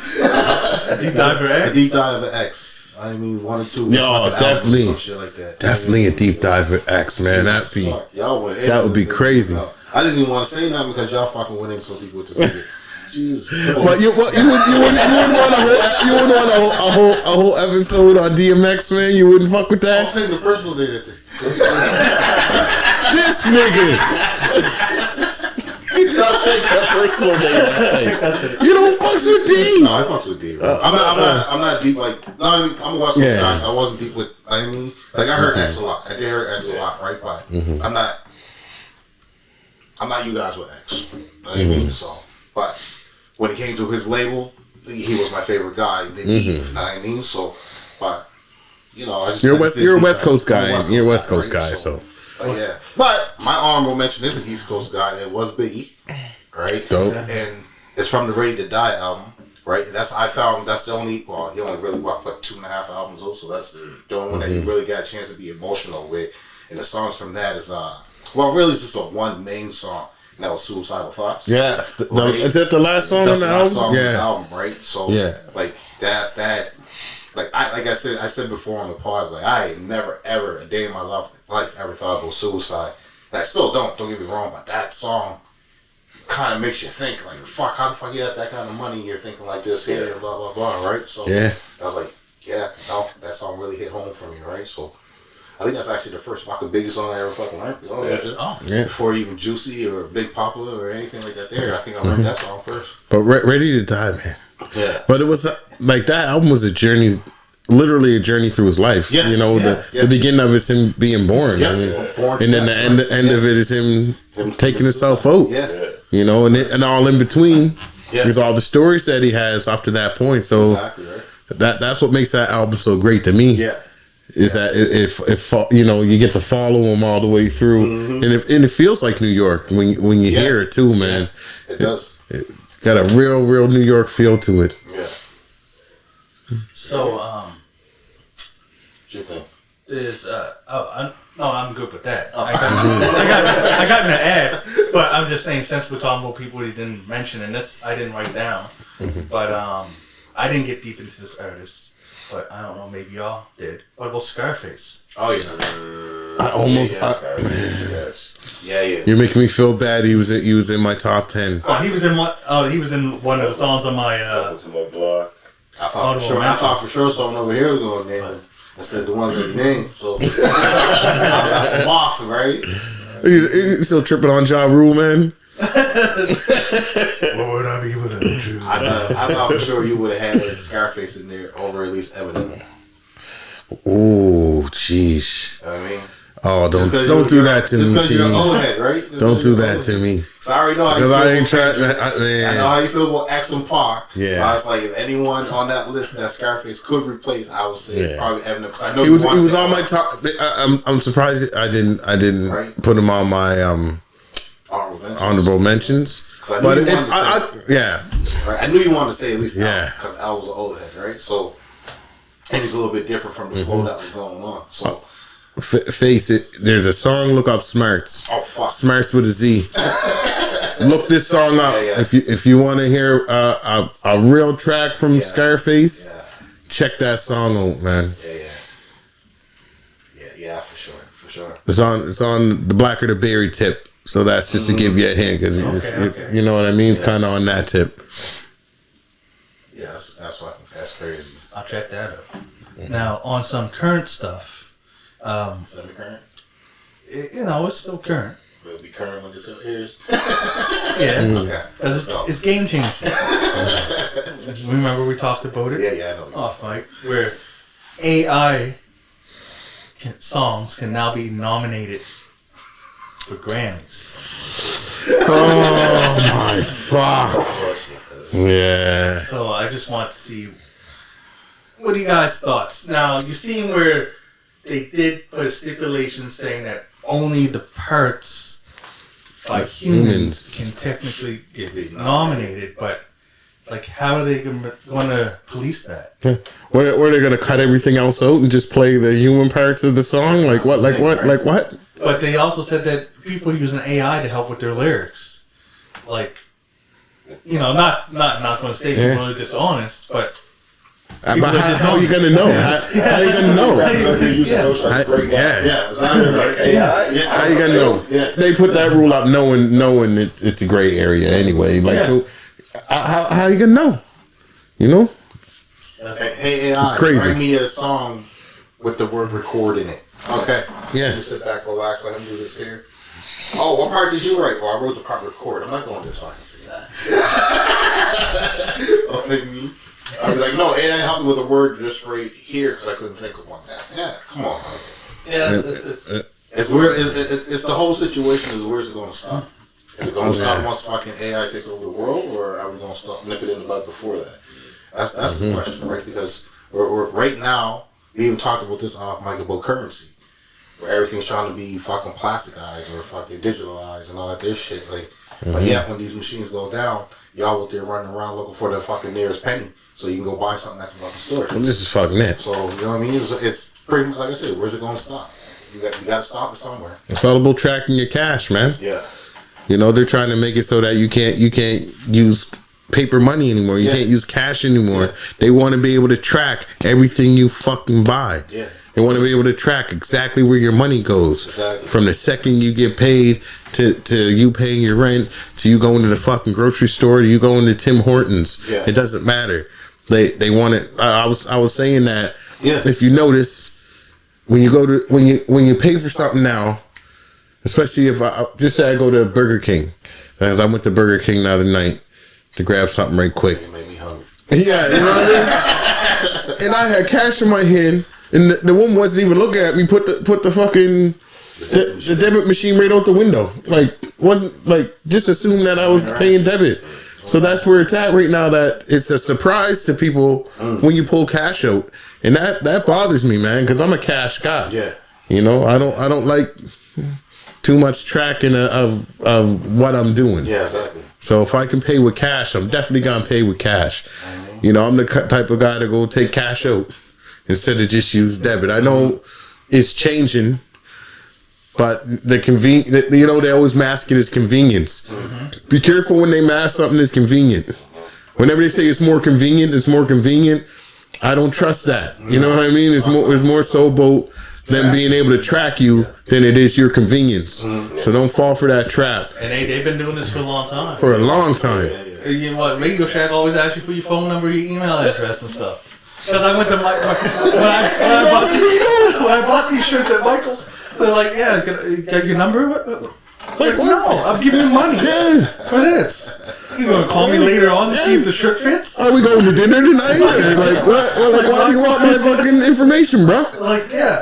S1: A deep dive for X?
S2: A deep dive of X. I mean, 1 or 2.
S3: Yo, definitely.
S2: Some shit like that.
S3: Definitely a deep dive for X, man. That would be crazy.
S2: I didn't even want to say nothing because y'all fucking went in so deep with this nigga. Jesus.
S3: But you wouldn't want a whole episode on DMX, man. You wouldn't fuck with
S2: I'm
S3: that.
S2: taking the personal day that day.
S3: This nigga. I'll take that personal day. You don't fucks with D.
S2: No, I fucks with D. Bro. I'm not deep like. No, I mean, I'm a West Coast guy, so I wasn't deep with. I mean, like I heard X a lot. I did hear X a lot, right? But I'm not you guys with X. You know what I mean? So, but when it came to his label, he was my favorite guy. You know what I mean? So, but you know, you're
S3: a West Coast guy. You're a West Coast guy, so.
S2: But yeah, but my honorable mention is an East Coast guy, and it was Biggie, right?
S3: Dope.
S2: And it's from the Ready to Die album, right? That's the only. Well, he only really put 2.5 albums out, so that's the only one that you really got a chance to be emotional with. And the songs from that is really it's just one main song, and that was Suicidal Thoughts.
S3: Yeah,
S2: right?
S3: Is that the last song on the album?
S2: On the album, right? So
S3: yeah,
S2: like that. I said before on the pod, like I ain't never ever a day in my life ever thought about suicide. And I still don't get me wrong, but that song kind of makes you think like, fuck, how the fuck you have that kind of money? You're thinking like this here, blah blah blah, right? So
S3: yeah,
S2: I was like, yeah, no, that song really hit home for me, right? So I think that's actually the first fucking biggest song I ever fucking learned. Before even Juicy or Big Papa or anything like that. There, I think I learned that song first.
S3: But Ready to Die, man.
S2: Yeah,
S3: but it was like that album was a journey. Literally a journey through his life.
S2: Yeah,
S3: you know, the beginning of it's him being born.
S2: Yeah,
S3: I mean,
S2: born
S3: and then the end of it is him taking himself out.
S2: Yeah.
S3: You know, and all in between.
S2: Yeah.
S3: There's all the stories that he has up to that point. So
S2: exactly, right.
S3: that's what makes that album so great to me.
S2: Yeah.
S3: Is that if you know, you get to follow him all the way through, and it feels like New York when you hear it too, man.
S2: Yeah. It does.
S3: It's got a real New York feel to it.
S2: Yeah.
S1: So,
S2: what you think?
S1: there's I'm good with that. I got an ad, but I'm just saying since we're talking about people he didn't mention, and this I didn't write down, but I didn't get deep into this artist, but I don't know, maybe y'all did. What about Scarface?
S2: Oh yeah.
S3: I almost.
S2: Yeah.
S3: You're making me feel bad. He was in my top 10.
S1: Oh, he was in one. Oh, he was in one of the songs on my.
S4: To my block.
S2: I thought for sure someone over here was going to name him instead of the ones that he named. So I'm off, right?
S3: You still tripping on Ja Rule, man?
S1: What would I be without you?
S2: I thought for sure you would have had Scarface in there over at least Eminem.
S3: Oh, jeez.
S2: You know what I mean?
S3: Oh, don't do that to me.
S2: Just because you're an old head, right?
S3: Don't do that to me.
S2: So I already know how you feel.
S3: Because I ain't trying.
S2: I know how you feel about X and Pac.
S3: Yeah.
S2: I was like, if anyone on that list that Scarface could replace, I would say probably Eminem. Because I know
S3: he was on my top. I'm surprised I didn't put him on my honorable mentions. But if
S2: I knew you wanted to say at least because Al was an old head, right? So and he's a little bit different from the flow that was going on. So
S3: face it, there's a song. Look up Smarts.
S2: Oh fuck,
S3: Smarts with a Z. Look this song up if you want to hear a real track from Scarface. Check that song out, man.
S2: Yeah, for sure.
S3: It's on the Black or the Berry tip. So that's just to give you a hint, because you know what I mean. It's kind of on that tip.
S2: Yeah, that's crazy.
S1: I'll check that out. Now on some current stuff.
S2: Semi-current.
S1: It's still current.
S2: It'll be current when this airs.
S1: Yeah. Okay. Because it's game changing. Remember we talked about it?
S2: Yeah, I know.
S1: Off mic, where AI songs can now be nominated for Grammys.
S3: Oh my fuck! Yeah.
S1: So I just want to see, what are you guys' thoughts? Now you seen where they did put a stipulation saying that only the parts by humans can technically get nominated, but like, how are they going to police that?
S3: Were they going to cut everything else out and just play the human parts of the song? Like what? Like what? Like what?
S1: But they also said that people are using AI to help with their lyrics. Like, not going to say people are dishonest, but
S3: how are you going to know? How are you going to know? How you going to know? They put that rule up knowing it's a gray area anyway. Like, how are you going to know?
S2: Hey, AI,
S3: it's crazy.
S2: Bring me a song with the word record in it. Okay.
S3: Yeah.
S2: You sit back, relax, let him do this here. Oh, what part did you write? Well, I wrote the part record. I'm not going this far. I can see that. I'd be like, no, AI helped me with a word just right here because I couldn't think of one. Yeah, come on. Man.
S1: Yeah,
S2: it's weird. It's the whole situation is where's it going to stop? Is it going to stop once fucking AI takes over the world, or are we going to stop nip it in the bud before that? That's the question, right? Because we're right now. We even talked about this off mic about currency, where everything's trying to be fucking plasticized or fucking digitalized and all that this shit. Like, but yet when these machines go down, y'all out there running around looking for the fucking nearest penny so you can go buy something at the fucking store.
S3: Well, this is fucking it.
S2: So you know what I mean? It's pretty much like I said. Where's it going to stop? You got to stop it somewhere.
S3: It's all about tracking your cash, man.
S2: Yeah.
S3: They're trying to make it so that you can't use paper money anymore. You can't use cash anymore. Yeah. They want to be able to track everything you fucking buy.
S2: Yeah.
S3: They want to be able to track exactly where your money goes.
S2: Exactly.
S3: From the second you get paid to you paying your rent to you going to the fucking grocery store to you going to Tim Hortons.
S2: Yeah.
S3: It doesn't matter. They want it. I was saying that if you notice when you go to when you pay for something now, especially if I just say I go to Burger King. As I went to Burger King the other night to grab something right quick.
S2: It made me hungry.
S3: Yeah, you know what I mean? And I had cash in my hand, and the woman wasn't even looking at me. Put the fucking the debit machine right out the window. Like, wasn't like, just assume that I was paying debit. So that's where it's at right now. That it's a surprise to people when you pull cash out, and that bothers me, man, because I'm a cash guy.
S2: Yeah.
S3: I don't like too much tracking of what I'm doing.
S2: Yeah, exactly.
S3: So if I can pay with cash, I'm definitely gonna pay with cash. I'm the type of guy to go take cash out instead of just use debit. I know it's changing, but they always mask it as convenience. Be careful when they mask something as convenient. Whenever they say it's more convenient, I don't trust that. You know what I mean? It's more so about them being able to track you than it is your convenience. So don't fall for that trap.
S1: And they've been doing this for a long time.
S3: For a long time.
S1: You know what? Radio Shack always asks you for your phone number, your email address, and stuff. Because I went to when I bought these shirts at Michael's, they're like, "Yeah, got your number?" Like, no, I'm giving you money for this. You gonna call me later on to see if the shirt fits?
S3: Are we going to dinner tonight? Or like what? Why do you want my fucking information, bro?
S1: Like, yeah,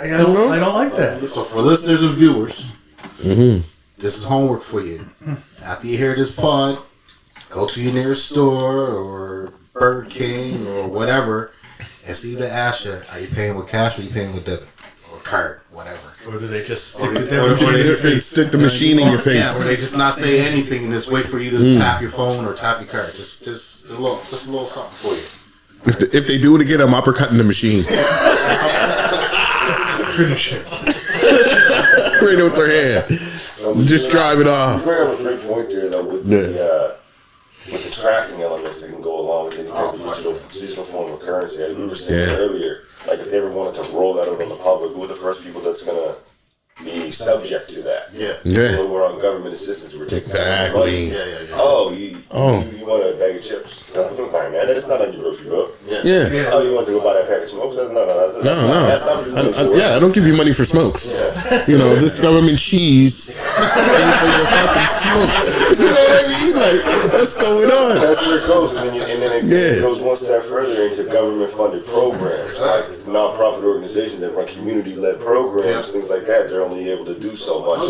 S1: I don't like that.
S2: So for listeners and viewers, this is homework for you. After you hear this pod, go to your nearest store or Burger King or whatever, and see the ask you, are you paying with cash or are you paying with debit or card, whatever?
S1: Or do they just stick the
S3: Or they stick the machine in your face?
S2: Yeah, or they just not say anything and just wait for you to tap your phone or tap your card. Just a little something for you.
S3: If they do it again, I'm uppercutting the machine.
S1: Finish it.
S3: Right with their hand. Just drive it off.
S4: You bring up a great point there, though, with the tracking elements that can go along with any type of digital form of currency. As we were saying earlier, like if they ever wanted to roll that out on the public, who are the first people that's gonna be subject to that?
S3: Yeah.
S4: When we're on government assistance, we're taking money. Oh, you want a bag of chips? No, man, that is not on your grocery bill.
S3: Yeah.
S4: Oh, you want to go buy that pack of smokes? That's not what this money's for.
S3: I don't give you money for smokes. You know, this government cheese for your fucking smokes. You know what I mean? Like, what's going on?
S4: That's where it goes, and then it goes one step further into government-funded programs, like non-profit organizations that run community-led programs, things like that. They're only able to do so much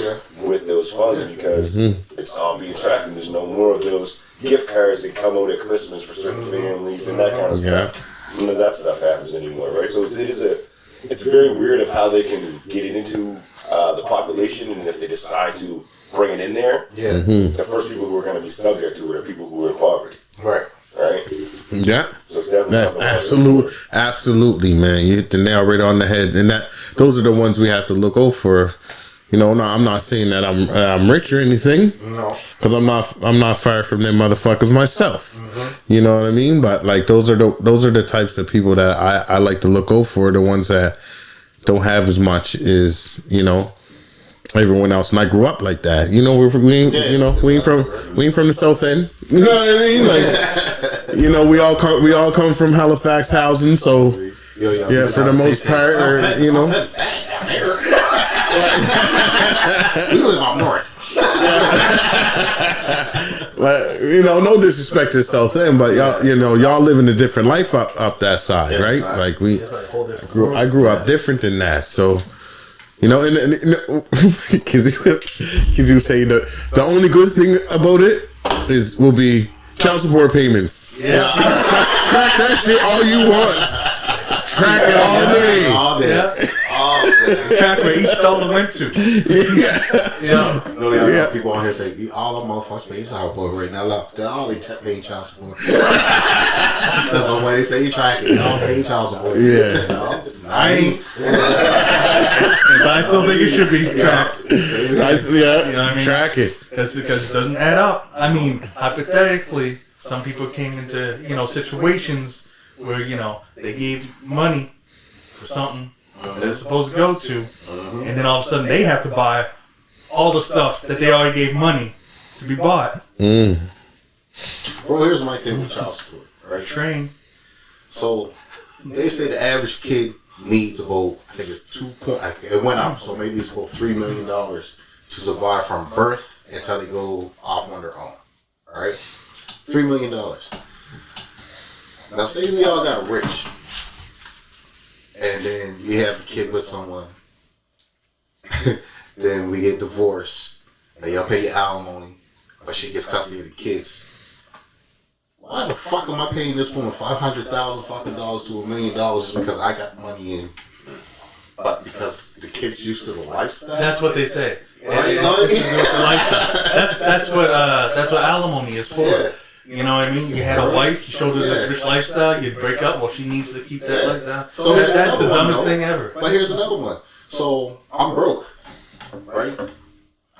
S4: with those funds because it's all being tracked, and there's no more of those gift cards that come out at Christmas for certain families and that kind of stuff. None of that stuff happens anymore, right? So it's very weird of how they can get it into the population, and if they decide to bring it in there, the first people who are going to be subject to it are people who are in poverty.
S2: Right.
S3: Yeah.
S4: So it's definitely
S3: that's absolutely, man. You hit the nail right on the head, and those are the ones we have to look out for. You know, no, I'm not saying that I'm rich or anything. No, because I'm not far from them motherfuckers myself. You know what I mean? But like those are the types of people that I like to look out for. The ones that don't have as much as everyone else. And I grew up like that. You know, we ain't from the South End. You know what I mean? Like, we all come from Halifax housing. So for the most part,
S2: we live up north.
S3: No disrespect to South End, but y'all living a different life up that side, right? Exactly. Like I grew up different than that, so. Because he was saying the only good thing about it will be child support payments. Yeah. Track that shit all you want. Track it all day.
S2: All day.
S1: Track where each dollar went to.
S2: People on here say all the motherfuckers pay child support right now. Look, they're all paying child support. That's the way they say you track it. They all pay child support.
S3: Yeah.
S1: I ain't. But I still think it should be tracked.
S3: You know what I mean? Track it.
S1: Because it doesn't add up. I mean, hypothetically, some people came into, situations where, they gave money for something that they're supposed to go to, and then all of a sudden they have to buy all the stuff that they already gave money to be bought.
S2: Bro, here's my thing with child support, right?
S1: Train.
S2: So, they say the average kid needs about, I think it's it went up, so maybe it's about $3 million to survive from birth until they go off on their own. Alright? $3 million. Now say we all got rich, and then we have a kid with someone, then we get divorced, and y'all pay your alimony, but she gets custody of the kids. Why the fuck am I paying this woman $500,000 fucking dollars to $1 million just because I got money in, but because the kid's used to the lifestyle?
S1: That's what they say. Right? That's what alimony is for. Yeah. You know what I mean? You had a wife, you showed her this rich lifestyle, you'd break up. Well, she needs to keep that lifestyle. So that's the dumbest thing ever.
S2: But here's another one. So I'm broke, right?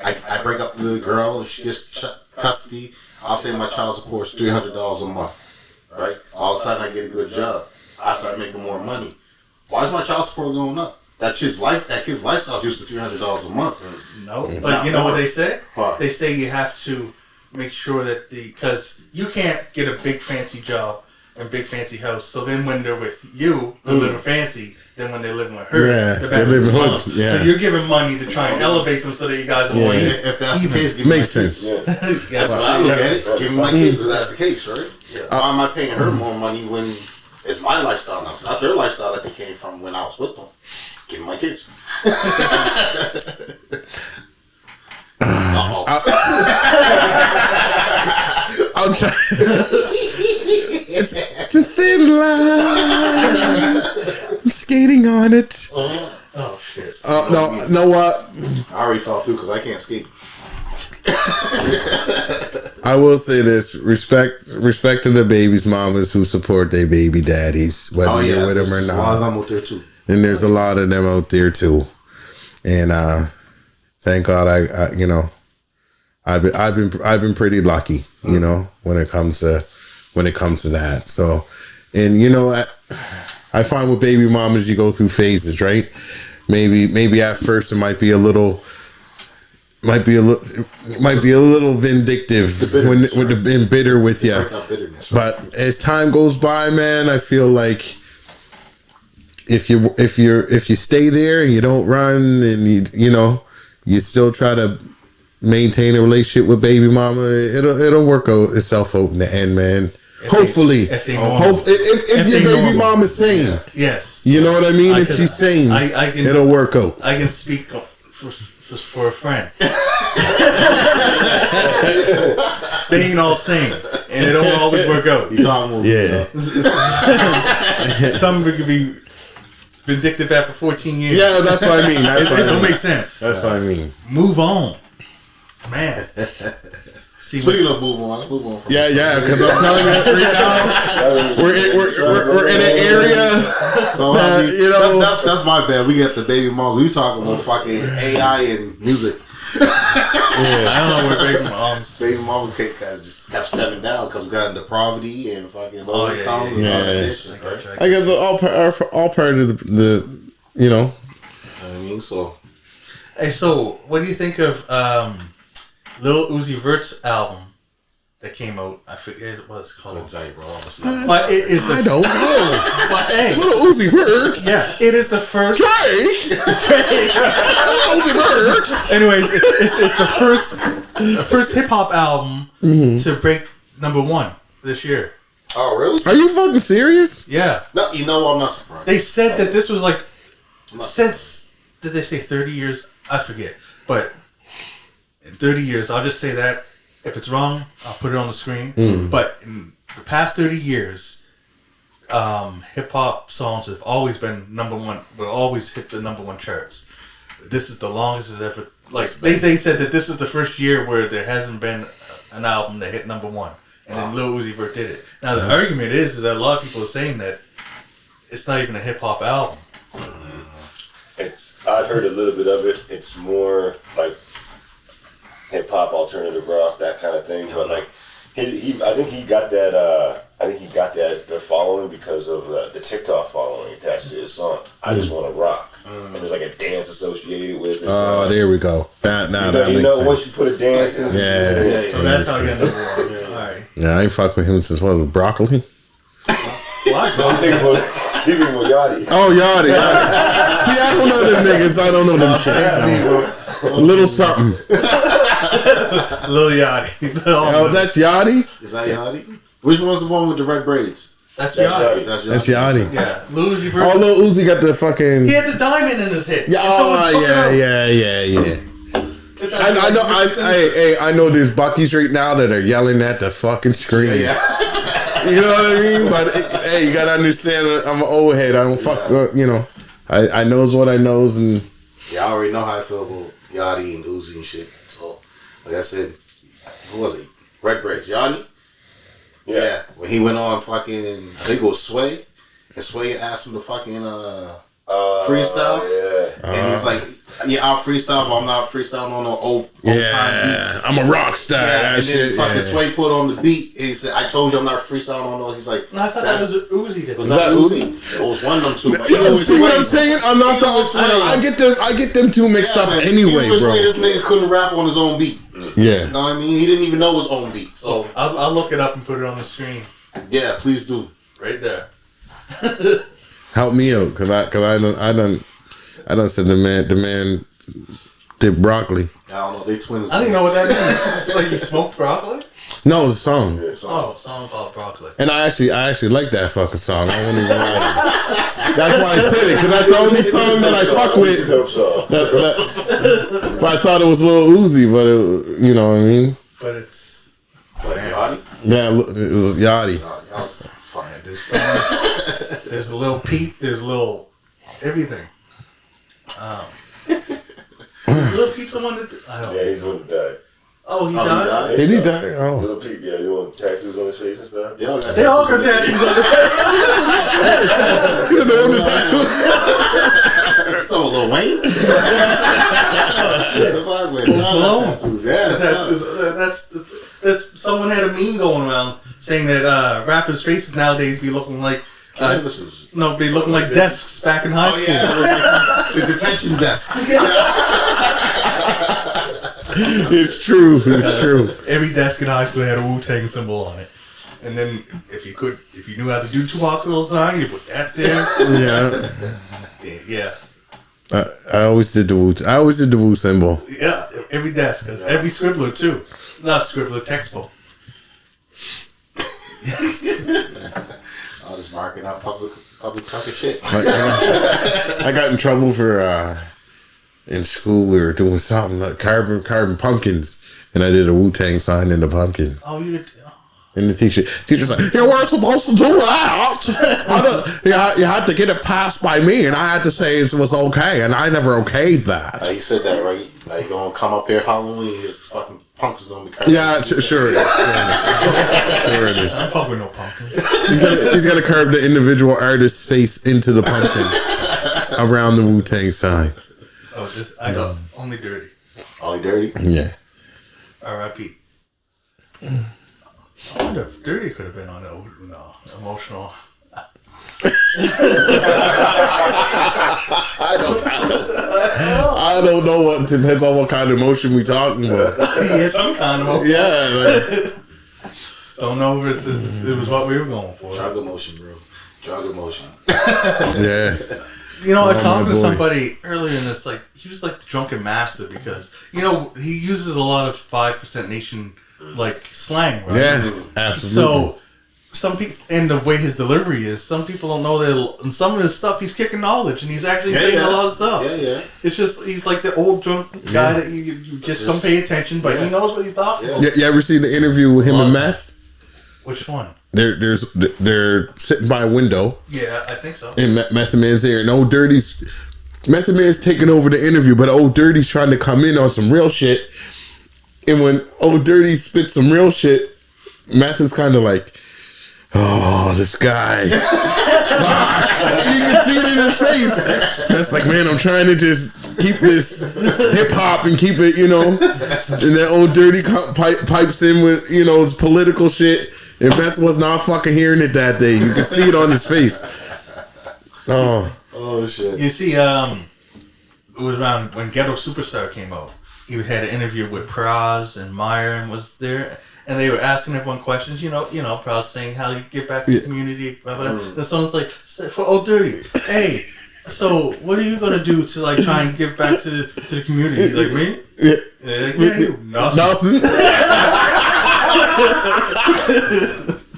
S2: I break up with a girl and she gets custody. I'll say my child support is $300 a month, right? All of a sudden I get a good job. I start making more money. Why is my child support going up? That kid's lifestyle is used to $300 a month.
S1: No, but you know what they say? What? They say you have to make sure that because you can't get a big fancy job and big fancy house. So then when they're with you, they're living fancy. Then when they're living with her, they're back in the slums. So you're giving money to try and elevate them so that you guys are more even.
S2: If that's the case, give
S3: makes
S2: me my
S3: sense.
S2: kids. That's what I look at it. Give me my kids if that's the case, right? Why am I paying her more money when it's my lifestyle now? It's not their lifestyle that they came from when I was with them. Give me my kids.
S3: I'm trying. It's a thin line. I'm skating on it.
S1: Oh shit!
S3: No, what?
S2: I already fell through because I can't skate.
S3: I will say this: respect to the babies' mamas who support their baby daddies, whether you're with them or not.
S2: A lot of them out there too.
S3: And there's a lot of them out there too. And thank God, I've been pretty lucky, when it comes to that. So, and I find with baby mamas, you go through phases, right? Maybe at first it might be a little vindictive and bitter with you. But as time goes by, man, I feel like if you stay there and you don't run and you still try to maintain a relationship with baby mama, it'll work itself out in the end, man. Hopefully, if your baby mom is sane,
S1: yes,
S3: you know what I mean. If she's sane, it'll work out.
S1: I can speak for a friend. They ain't all sane, and it don't always work out. Some could be vindictive after 14 years.
S3: Yeah, that's what I mean.
S1: It don't make sense.
S3: That's what I mean.
S1: Move on, man.
S2: Speaking of move on, let's move on.
S3: Because I'm telling you right now, we're in an area.
S2: So that's my bad. We got the baby moms. We talking about fucking AI and music.
S1: I don't know where
S2: baby moms just kept stepping down because we got into poverty and fucking low income and all that shit. Right?
S3: I guess all part of the
S2: You know what I mean, so.
S1: Hey, so what do you think of Lil Uzi Vert's album that came out? I forget what it's called.
S2: I'll tell you, bro.
S1: But it is
S3: I don't know.
S1: But hey,
S3: Lil Uzi Vert.
S1: Yeah, it is the first.
S3: Drake. Lil Uzi Vert.
S1: Anyways, it's the first hip hop album to break #1 this year.
S2: Oh, really?
S3: Are you fucking serious?
S1: Yeah.
S2: No, I'm not surprised.
S1: They said that this was like since, did they say 30 years? I forget, but in 30 years, I'll just say that. If it's wrong, I'll put it on the screen. But in the past 30 years, hip hop songs have always been #1. Will always hit the #1 charts. This is the longest it's ever. Like they said that this is the first year where there hasn't been an album that hit #1, and then Lil Uzi Vert did it. Now the argument is that a lot of people are saying that it's not even a hip hop album.
S4: I've heard a little bit of it. It's more like hip hop, alternative rock, that kind of thing. But like, I think he got that. The following because of the TikTok following attached to his song. I just want to rock, and there's like a dance associated with it.
S3: Oh, there we go. That makes sense.
S4: Once you put a dance in,
S1: so that's how I got #1. All right.
S3: Yeah, I ain't fucked with him since what was it, broccoli.
S1: What?
S4: I'm thinking about Yachty.
S3: Oh, Yachty. See, I don't know them niggas. I don't know them shit. A little something.
S1: Lil Yachty.
S3: Oh, that's Yachty?
S2: Is that Yachty? Which one's the one with the red braids?
S1: That's Yachty.
S3: That's Yachty.
S1: Yeah. Lil Uzi Vert.
S3: Oh, Lil Uzi got the fucking...
S1: He had the diamond in his hip.
S3: Yeah, yeah. I know there's Buckies right now that are yelling at the fucking screen.
S2: Yeah.
S3: You know what I mean? But hey, you gotta understand, I'm an old head. I don't fuck. I knows what I knows, and
S2: yeah, I already know how I feel about Yachty and Uzi and shit. So, like I said, who was it? Red Braids, Yachty. Yeah, when he went on fucking, I think it was Sway, and Sway asked him to fucking freestyle, and he's like, "Yeah, I'll freestyle, but I'm not freestyling on no old time beats.
S3: I'm a rock star."
S2: Yeah, and then fucking Sway put on the beat, and he said, "I told you I'm not freestyling on no." He's like,
S1: "No, I thought that was Uzi."
S2: Was that Uzi? It was one of them two.
S3: You see what I'm saying? I'm not. I get them two mixed up anyway, bro.
S2: This nigga couldn't rap on his own beat.
S3: Yeah,
S2: you know what I mean? He didn't even know his own beat. So
S1: I'll look it up and put it on the screen.
S2: Yeah, please do.
S1: right there.
S3: Help me out, cause I done said the man did broccoli.
S2: I don't know. They twins.
S1: I didn't know what that means. Like, he smoked broccoli?
S3: No, it was a song.
S2: Yeah,
S1: Oh, song called broccoli.
S3: And I actually like that fucking song. I won't even lie. That's why I said it, because that's the only song that I fuck with. But I thought it was a little Uzi, but it, you know what I mean?
S1: But it's...
S2: Like Yachty?
S3: Yeah, it was Yachty.
S1: There's a little Peep, there's a little everything. Little Peep's the one that... I don't know.
S4: Yeah, he's the one that died.
S1: Oh, he died?
S3: Did he die? Oh.
S4: Little Peep, yeah, you want tattoos on his face and stuff?
S2: They all got
S1: tattoos on their face.
S2: So Lil Wayne? The fuck with tattoos. Yeah,
S1: that's someone had a meme going around saying that rappers' faces nowadays be looking like no, be looking like desks back in high school.
S2: Yeah. The detention desk.
S3: It's true. It's true.
S1: Every desk in high school had a Wu-Tang symbol on it. And then if you knew how to do Tupac little song, you put that there. Yeah.
S3: I always did the Wu. I always did the Wu symbol.
S1: Yeah, every desk, cause every scribbler too. Not scribbler, textbook.
S2: I'll just marking out public fucking shit.
S3: I got in trouble for in school. We were doing something like carving pumpkins, and I did a Wu-Tang sign in the pumpkin.
S1: Oh, you did.
S3: In the teacher's like, you weren't supposed to do that. You had to get it passed by me, and I had to say it was okay, and I never okayed that.
S2: You said that right. Like, gonna come up here Halloween, his fucking punk is gonna be carved.
S3: Yeah, sure. Sure it is.
S1: I'm fucking with no pumpkins.
S3: He's gonna carve the individual artist's face into the pumpkin around the Wu-Tang sign.
S1: Oh, I got only dirty.
S2: Only dirty?
S3: Yeah.
S1: R.I.P. I wonder if Dirty could have been on emotional.
S3: I don't know. What depends on what kind of emotion we talking about.
S1: Yeah, some kind of emotion.
S3: Yeah.
S1: Don't know if it was what we were going for.
S2: Drug emotion, bro. Drug emotion.
S3: Yeah.
S1: You know, I was talking to somebody earlier, and it's like he was like the drunken master because he uses a lot of 5% Nation like slang, right?
S3: Yeah, absolutely.
S1: So some people, and the way his delivery is, some people don't know that in some of his stuff he's kicking knowledge, and he's actually saying a lot of stuff.
S2: Yeah.
S1: It's just he's like the old drunk guy that you just don't pay attention, but he knows what he's talking about.
S3: You ever see the interview with him and Meth?
S1: Which one?
S3: They're sitting by a window.
S1: Yeah, I think so.
S3: And Method Man's there, and Old Dirty's Method Man's taking over the interview, but Old Dirty's trying to come in on some real shit. And when Old Dirty spits some real shit, Meth is kind of like, oh, this guy. You can see it in his face. That's like, man, I'm trying to just keep this hip hop and keep it, And that Old Dirty pipes in with, his political shit. And Meth was not fucking hearing it that day. You can see it on his face. Oh
S2: shit.
S1: You see, it was around when Ghetto Superstar came out. He had an interview with Praz and Meyer and was there, and they were asking everyone questions. Praz saying how you get back to the community. Blah, blah. And someone's like, for Old Dirty, hey, so what are you gonna do to like try and get back to the community? He's like, me? Yeah. Like, you nothing.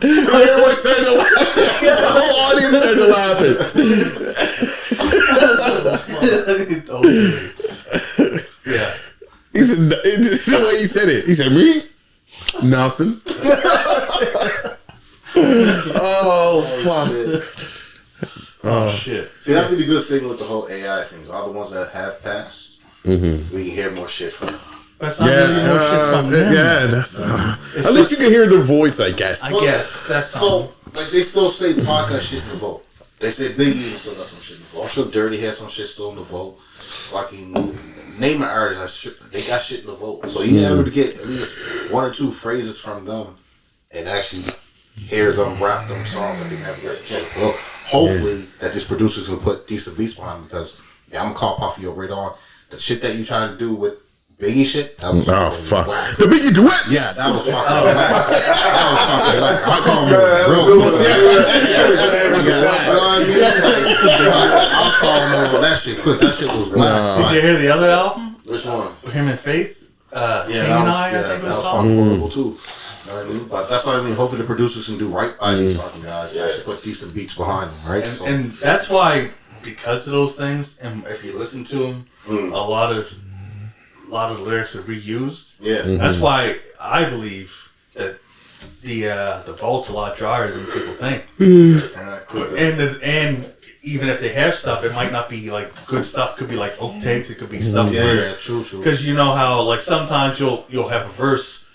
S3: Everyone started laughing. The whole audience started laughing.
S1: Yeah.
S3: He said, it's the way he said it. He said, me? Nothing. Oh, fuck.
S1: Oh, shit.
S2: See, that would be the good thing with the whole AI thing. All the ones that have passed, we can hear more shit from them.
S1: That's not really more shit from them.
S3: Yeah, that's... at least you can hear their voice, I guess.
S1: I guess. That's
S2: so, like, they still say Pac got shit in the vote. They say Biggie even still got some shit in the vote. I'm sure Dirty has some shit still in the vote. Fucking... Name an artist, they got shit in the vote. So you able to get at least one or two phrases from them and actually hear them rap them songs that they never get a chance. Well, hopefully that this producer's gonna put decent beats behind them because I'm gonna call Puffy right on. The shit that you trying to do with Biggie shit. That was
S3: fuck.
S2: whack.
S3: The Biggie duet.
S2: Yeah, that was fucking. That was fucking. Like, I call him real good. I'll call him on that shit quick. That shit was whack.
S1: Did you hear the other album?
S2: Which one?
S1: Him and Faith. King
S2: that
S1: and
S2: was,
S1: I think it was
S2: that was
S1: called.
S2: fucking horrible too. You know what I mean? But that's why I mean, hopefully the producers can do right by these fucking guys. Yeah. Actually put decent beats behind them, right?
S1: And that's why, because of those things, and if you listen to them, a lot of the lyrics are reused.
S2: Yeah.
S1: That's why I believe that the vault's a lot drier than people think. And even if they have stuff, it might not be like good stuff. Could be like oak takes. It could be stuff where,
S2: true.
S1: because you know how like sometimes you'll have a verse,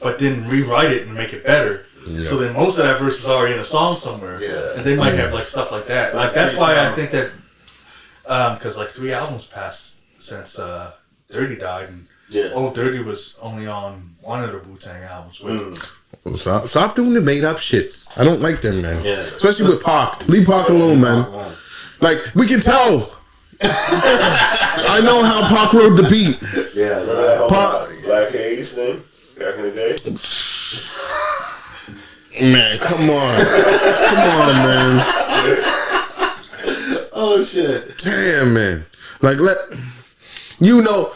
S1: but then rewrite it and make it better. Yeah. So then most of that verse is already in a song somewhere, and they might have like stuff like that. Like that's why I think that because like 3 albums passed since Dirty died, and Old Dirty was only on one of the Wu-Tang albums.
S3: Stop doing the made up shits. I don't like them, man.
S2: Yeah.
S3: Especially with Pac. Leave Pac alone, man. Like, we can tell. I know how Pac wrote the beat.
S2: Yeah.
S4: Black Haze thing back in the day.
S3: Man, come on. Come on, man.
S2: Oh, shit.
S3: Damn, man. Like, you know,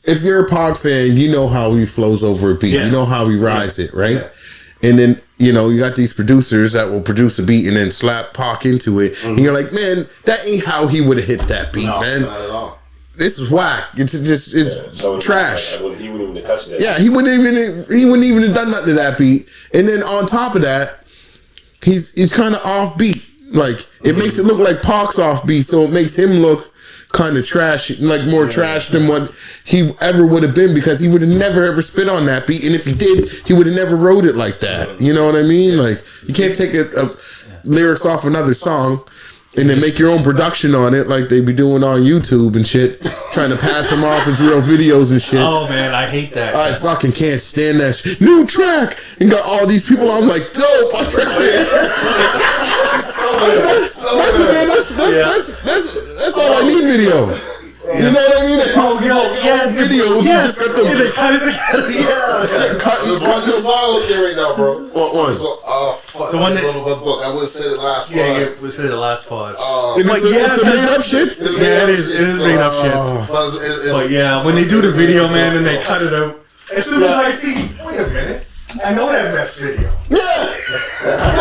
S3: if you're a Pac fan, you know how he flows over a beat. You know how he rides it, right? Yeah. And then, you know, you got these producers that will produce a beat and then slap Pac into it. And you're like, man, that ain't how he would have hit that beat, man.
S2: Not at all.
S3: This is whack. It's trash.
S4: He wouldn't even have touched that.
S3: Yeah, he wouldn't even have done nothing to that beat. And then on top of that, he's kind of offbeat. Like, it makes it look like Pac's offbeat, so it makes him look kind of trash, like more trash than what he ever would have been, because he would have never ever spit on that beat, and if he did, he would have never wrote it like that. You know what I mean? Like, you can't take a lyrics off another song and then make your own production on it, like they be doing on YouTube and shit, trying to pass them off as real videos and shit.
S1: Oh man, I hate that.
S3: I fucking can't stand that shit. New track, and got all these people. I'm like, dope. That's all I need video. You know what I mean? Videos.
S1: Yes. And they cut it together.
S2: There's one song right now, bro.
S3: What one?
S2: Fuck. The one that book. I would have said it last pod.
S1: Yeah, we said it last pod.
S3: It's made up shits.
S1: Yeah, it is made up shits. But yeah, when they do the video, man, and they cut it out. As soon as I see, wait a minute, I know that meth video.
S3: Yeah. And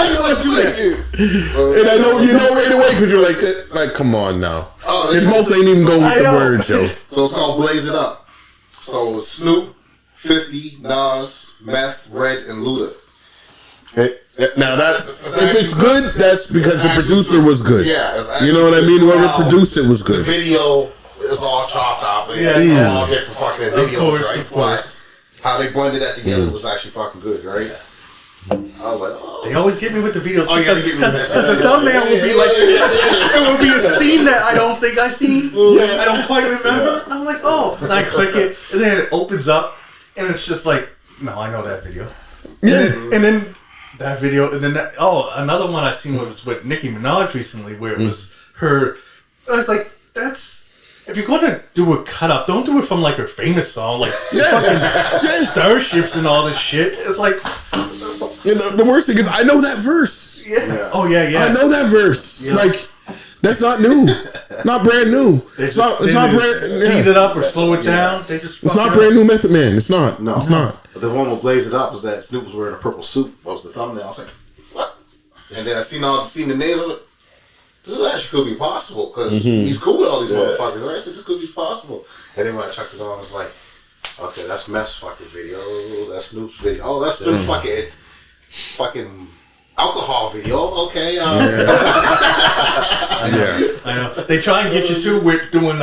S3: I know you know right away because you're like, come on now. His mouth ain't even going with the words, yo.
S2: So it's called Blaze It Up. So Snoop, 50, Nas, Meth, Red, and Luda.
S3: Now if it's good, that's because the producer was good.
S2: Yeah,
S3: you know what I mean. Whoever produced it was good.
S2: The video is all chopped up. Yeah, all different fucking videos, right?
S1: Of course.
S2: How they blended that together was actually fucking good, right? I was like, oh.
S1: They always get me with the video
S2: because
S1: the thumbnail will be like, it will be a scene that I don't think I seen. I don't quite remember. I'm like, oh, and I click it, and then it opens up, and it's just like, no, I know that video. And then that video, and then another one I seen was with Nicki Minaj recently, where it was her. I was like, that's. If you're going to do a cut up, don't do it from like her famous song, like fucking Starships and all this shit. It's like,
S3: the worst thing is I know that verse.
S1: Yeah. Oh yeah.
S3: I know that verse. Yeah. Like, that's not new. Not brand new. It's not brand.
S1: Speed it up or slow it down. They just.
S3: It's not brand new Method Man. It's not. No, it's not.
S2: But the one with Blaze It Up was that Snoop was wearing a purple suit. That was the thumbnail. I was like, what? And then I seen the names. I was like, this actually could be possible because he's cool with all these motherfuckers, right? So this could be possible. And then when I checked it on, I was like, okay, that's Meth's fucking video. That's Snoop's video. Oh, that's the fucking alcohol video. Okay.
S1: I know. They try and get you too with doing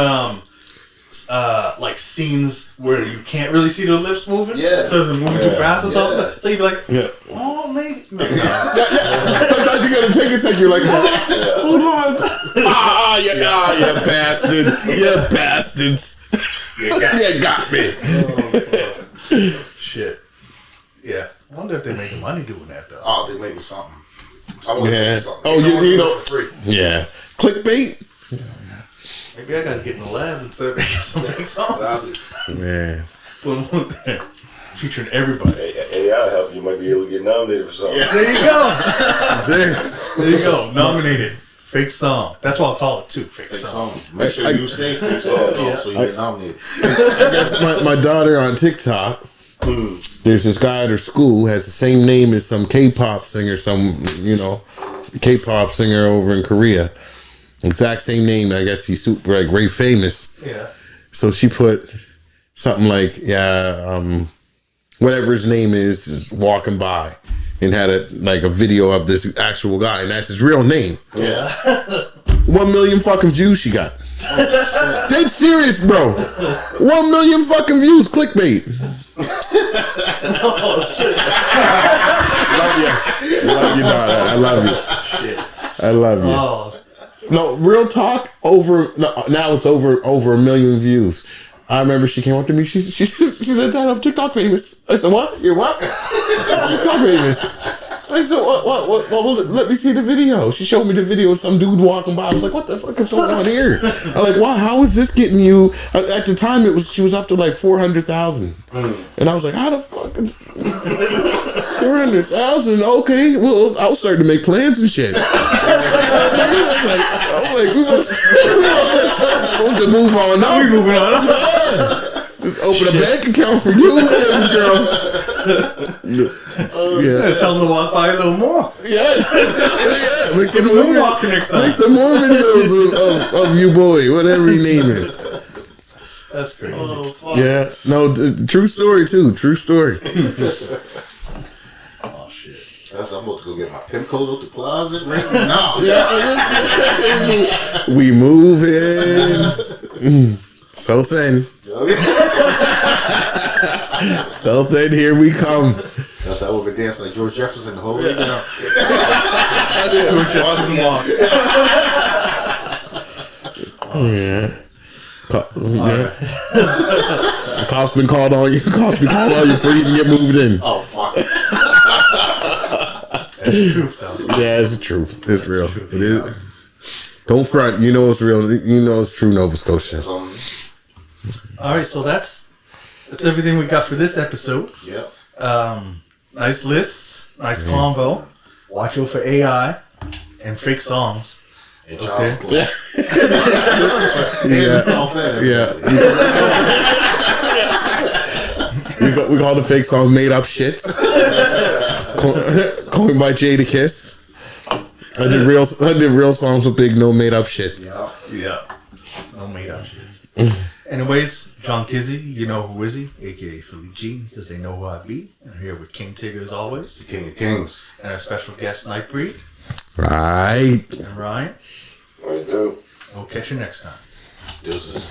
S1: like scenes where you can't really see the lips moving. Yeah. So they're moving too fast or something. So you'd be like, oh, maybe.
S3: Sometimes you gotta take a second. You're like, hold on. You bastard. You bastards. You got me.
S1: Shit. Yeah. I wonder if they're making money doing that though.
S2: Oh, they're making something. I want to make something.
S3: Oh, you know,
S2: for free.
S3: Yeah. Clickbait.
S1: Maybe I gotta get in the lab and start making some fake songs.
S3: Man.
S1: Put them on there. Featuring everybody.
S4: AI help you might be able to get nominated for something.
S1: Yeah. There you go. There you go. Nominated. Fake song. That's what I'll call it too. Fake song.
S2: Make sure you say fake song so you get nominated.
S3: I guess my daughter on TikTok, there's this guy at her school who has the same name as some K-pop singer, K-pop singer over in Korea. Exact same name. I guess he's super like very famous.
S1: Yeah.
S3: So she put something like, whatever his name is walking by, and had a video of this actual guy, and that's his real name.
S1: Yeah.
S3: 1 million fucking views she got. Dead serious, bro. 1 million fucking views. Clickbait. Love you. Love you, daughter. I love you.
S1: Shit.
S3: I love you.
S1: Oh.
S3: No, real talk. Now it's over 1 million views. I remember she came up to me. She said, "Dad, I'm TikTok famous." I said, "What? You're what?" TikTok famous. I said, "What? Well, let me see the video." She showed me the video of some dude walking by. I was like, "What the fuck is going on here?" I'm like, "Wow, how is this getting you?" At the time, she was up to like 400,000, and I was like, "How the fuck is 400,000?" Okay, well, I was starting to make plans and shit. I'm like, we want to move on. Now we moving on. Just open a bank account for you, girl.
S1: Yeah. Tell them to walk by a little more.
S3: Yeah. Make some
S1: more walking next time.
S3: Make some more videos of you, boy, whatever your name is.
S1: That's crazy.
S2: Oh, fuck.
S3: Yeah. No, true story too. True story.
S1: Oh shit.
S2: I'm about to go get my pin code out the closet right now.
S3: We moving. So thin. So thin, here we come.
S2: That's how we've been dancing like George Jefferson the whole way now.
S1: George Jefferson walk.
S3: Yeah. Cops been called on you. Cops been called on you before you even get moved in.
S2: Oh, fuck.
S1: That's the truth, though.
S3: Yeah, it's the truth. It's real. It is. Don't front. You know it's real. You know it's true Nova Scotia.
S1: All right, so that's everything we got for this episode.
S2: Yep.
S1: Nice lists, nice combo. Watch out for AI and fake songs.
S2: And
S1: Okay.
S3: Yeah. We call the fake song "Made Up Shits." Coined by Jadakiss. I did real songs with big no made up shits.
S1: Yeah. No made up shits. Anyways, John Kizzy, you know who is he? AKA Philly G, because they know who I be. And I'm here with King Tigger as always.
S2: The King of Kings.
S1: And our special guest, Nightbreed.
S3: Right.
S1: And Ryan.
S4: Right, too.
S1: We'll catch you next time.
S2: Deuces.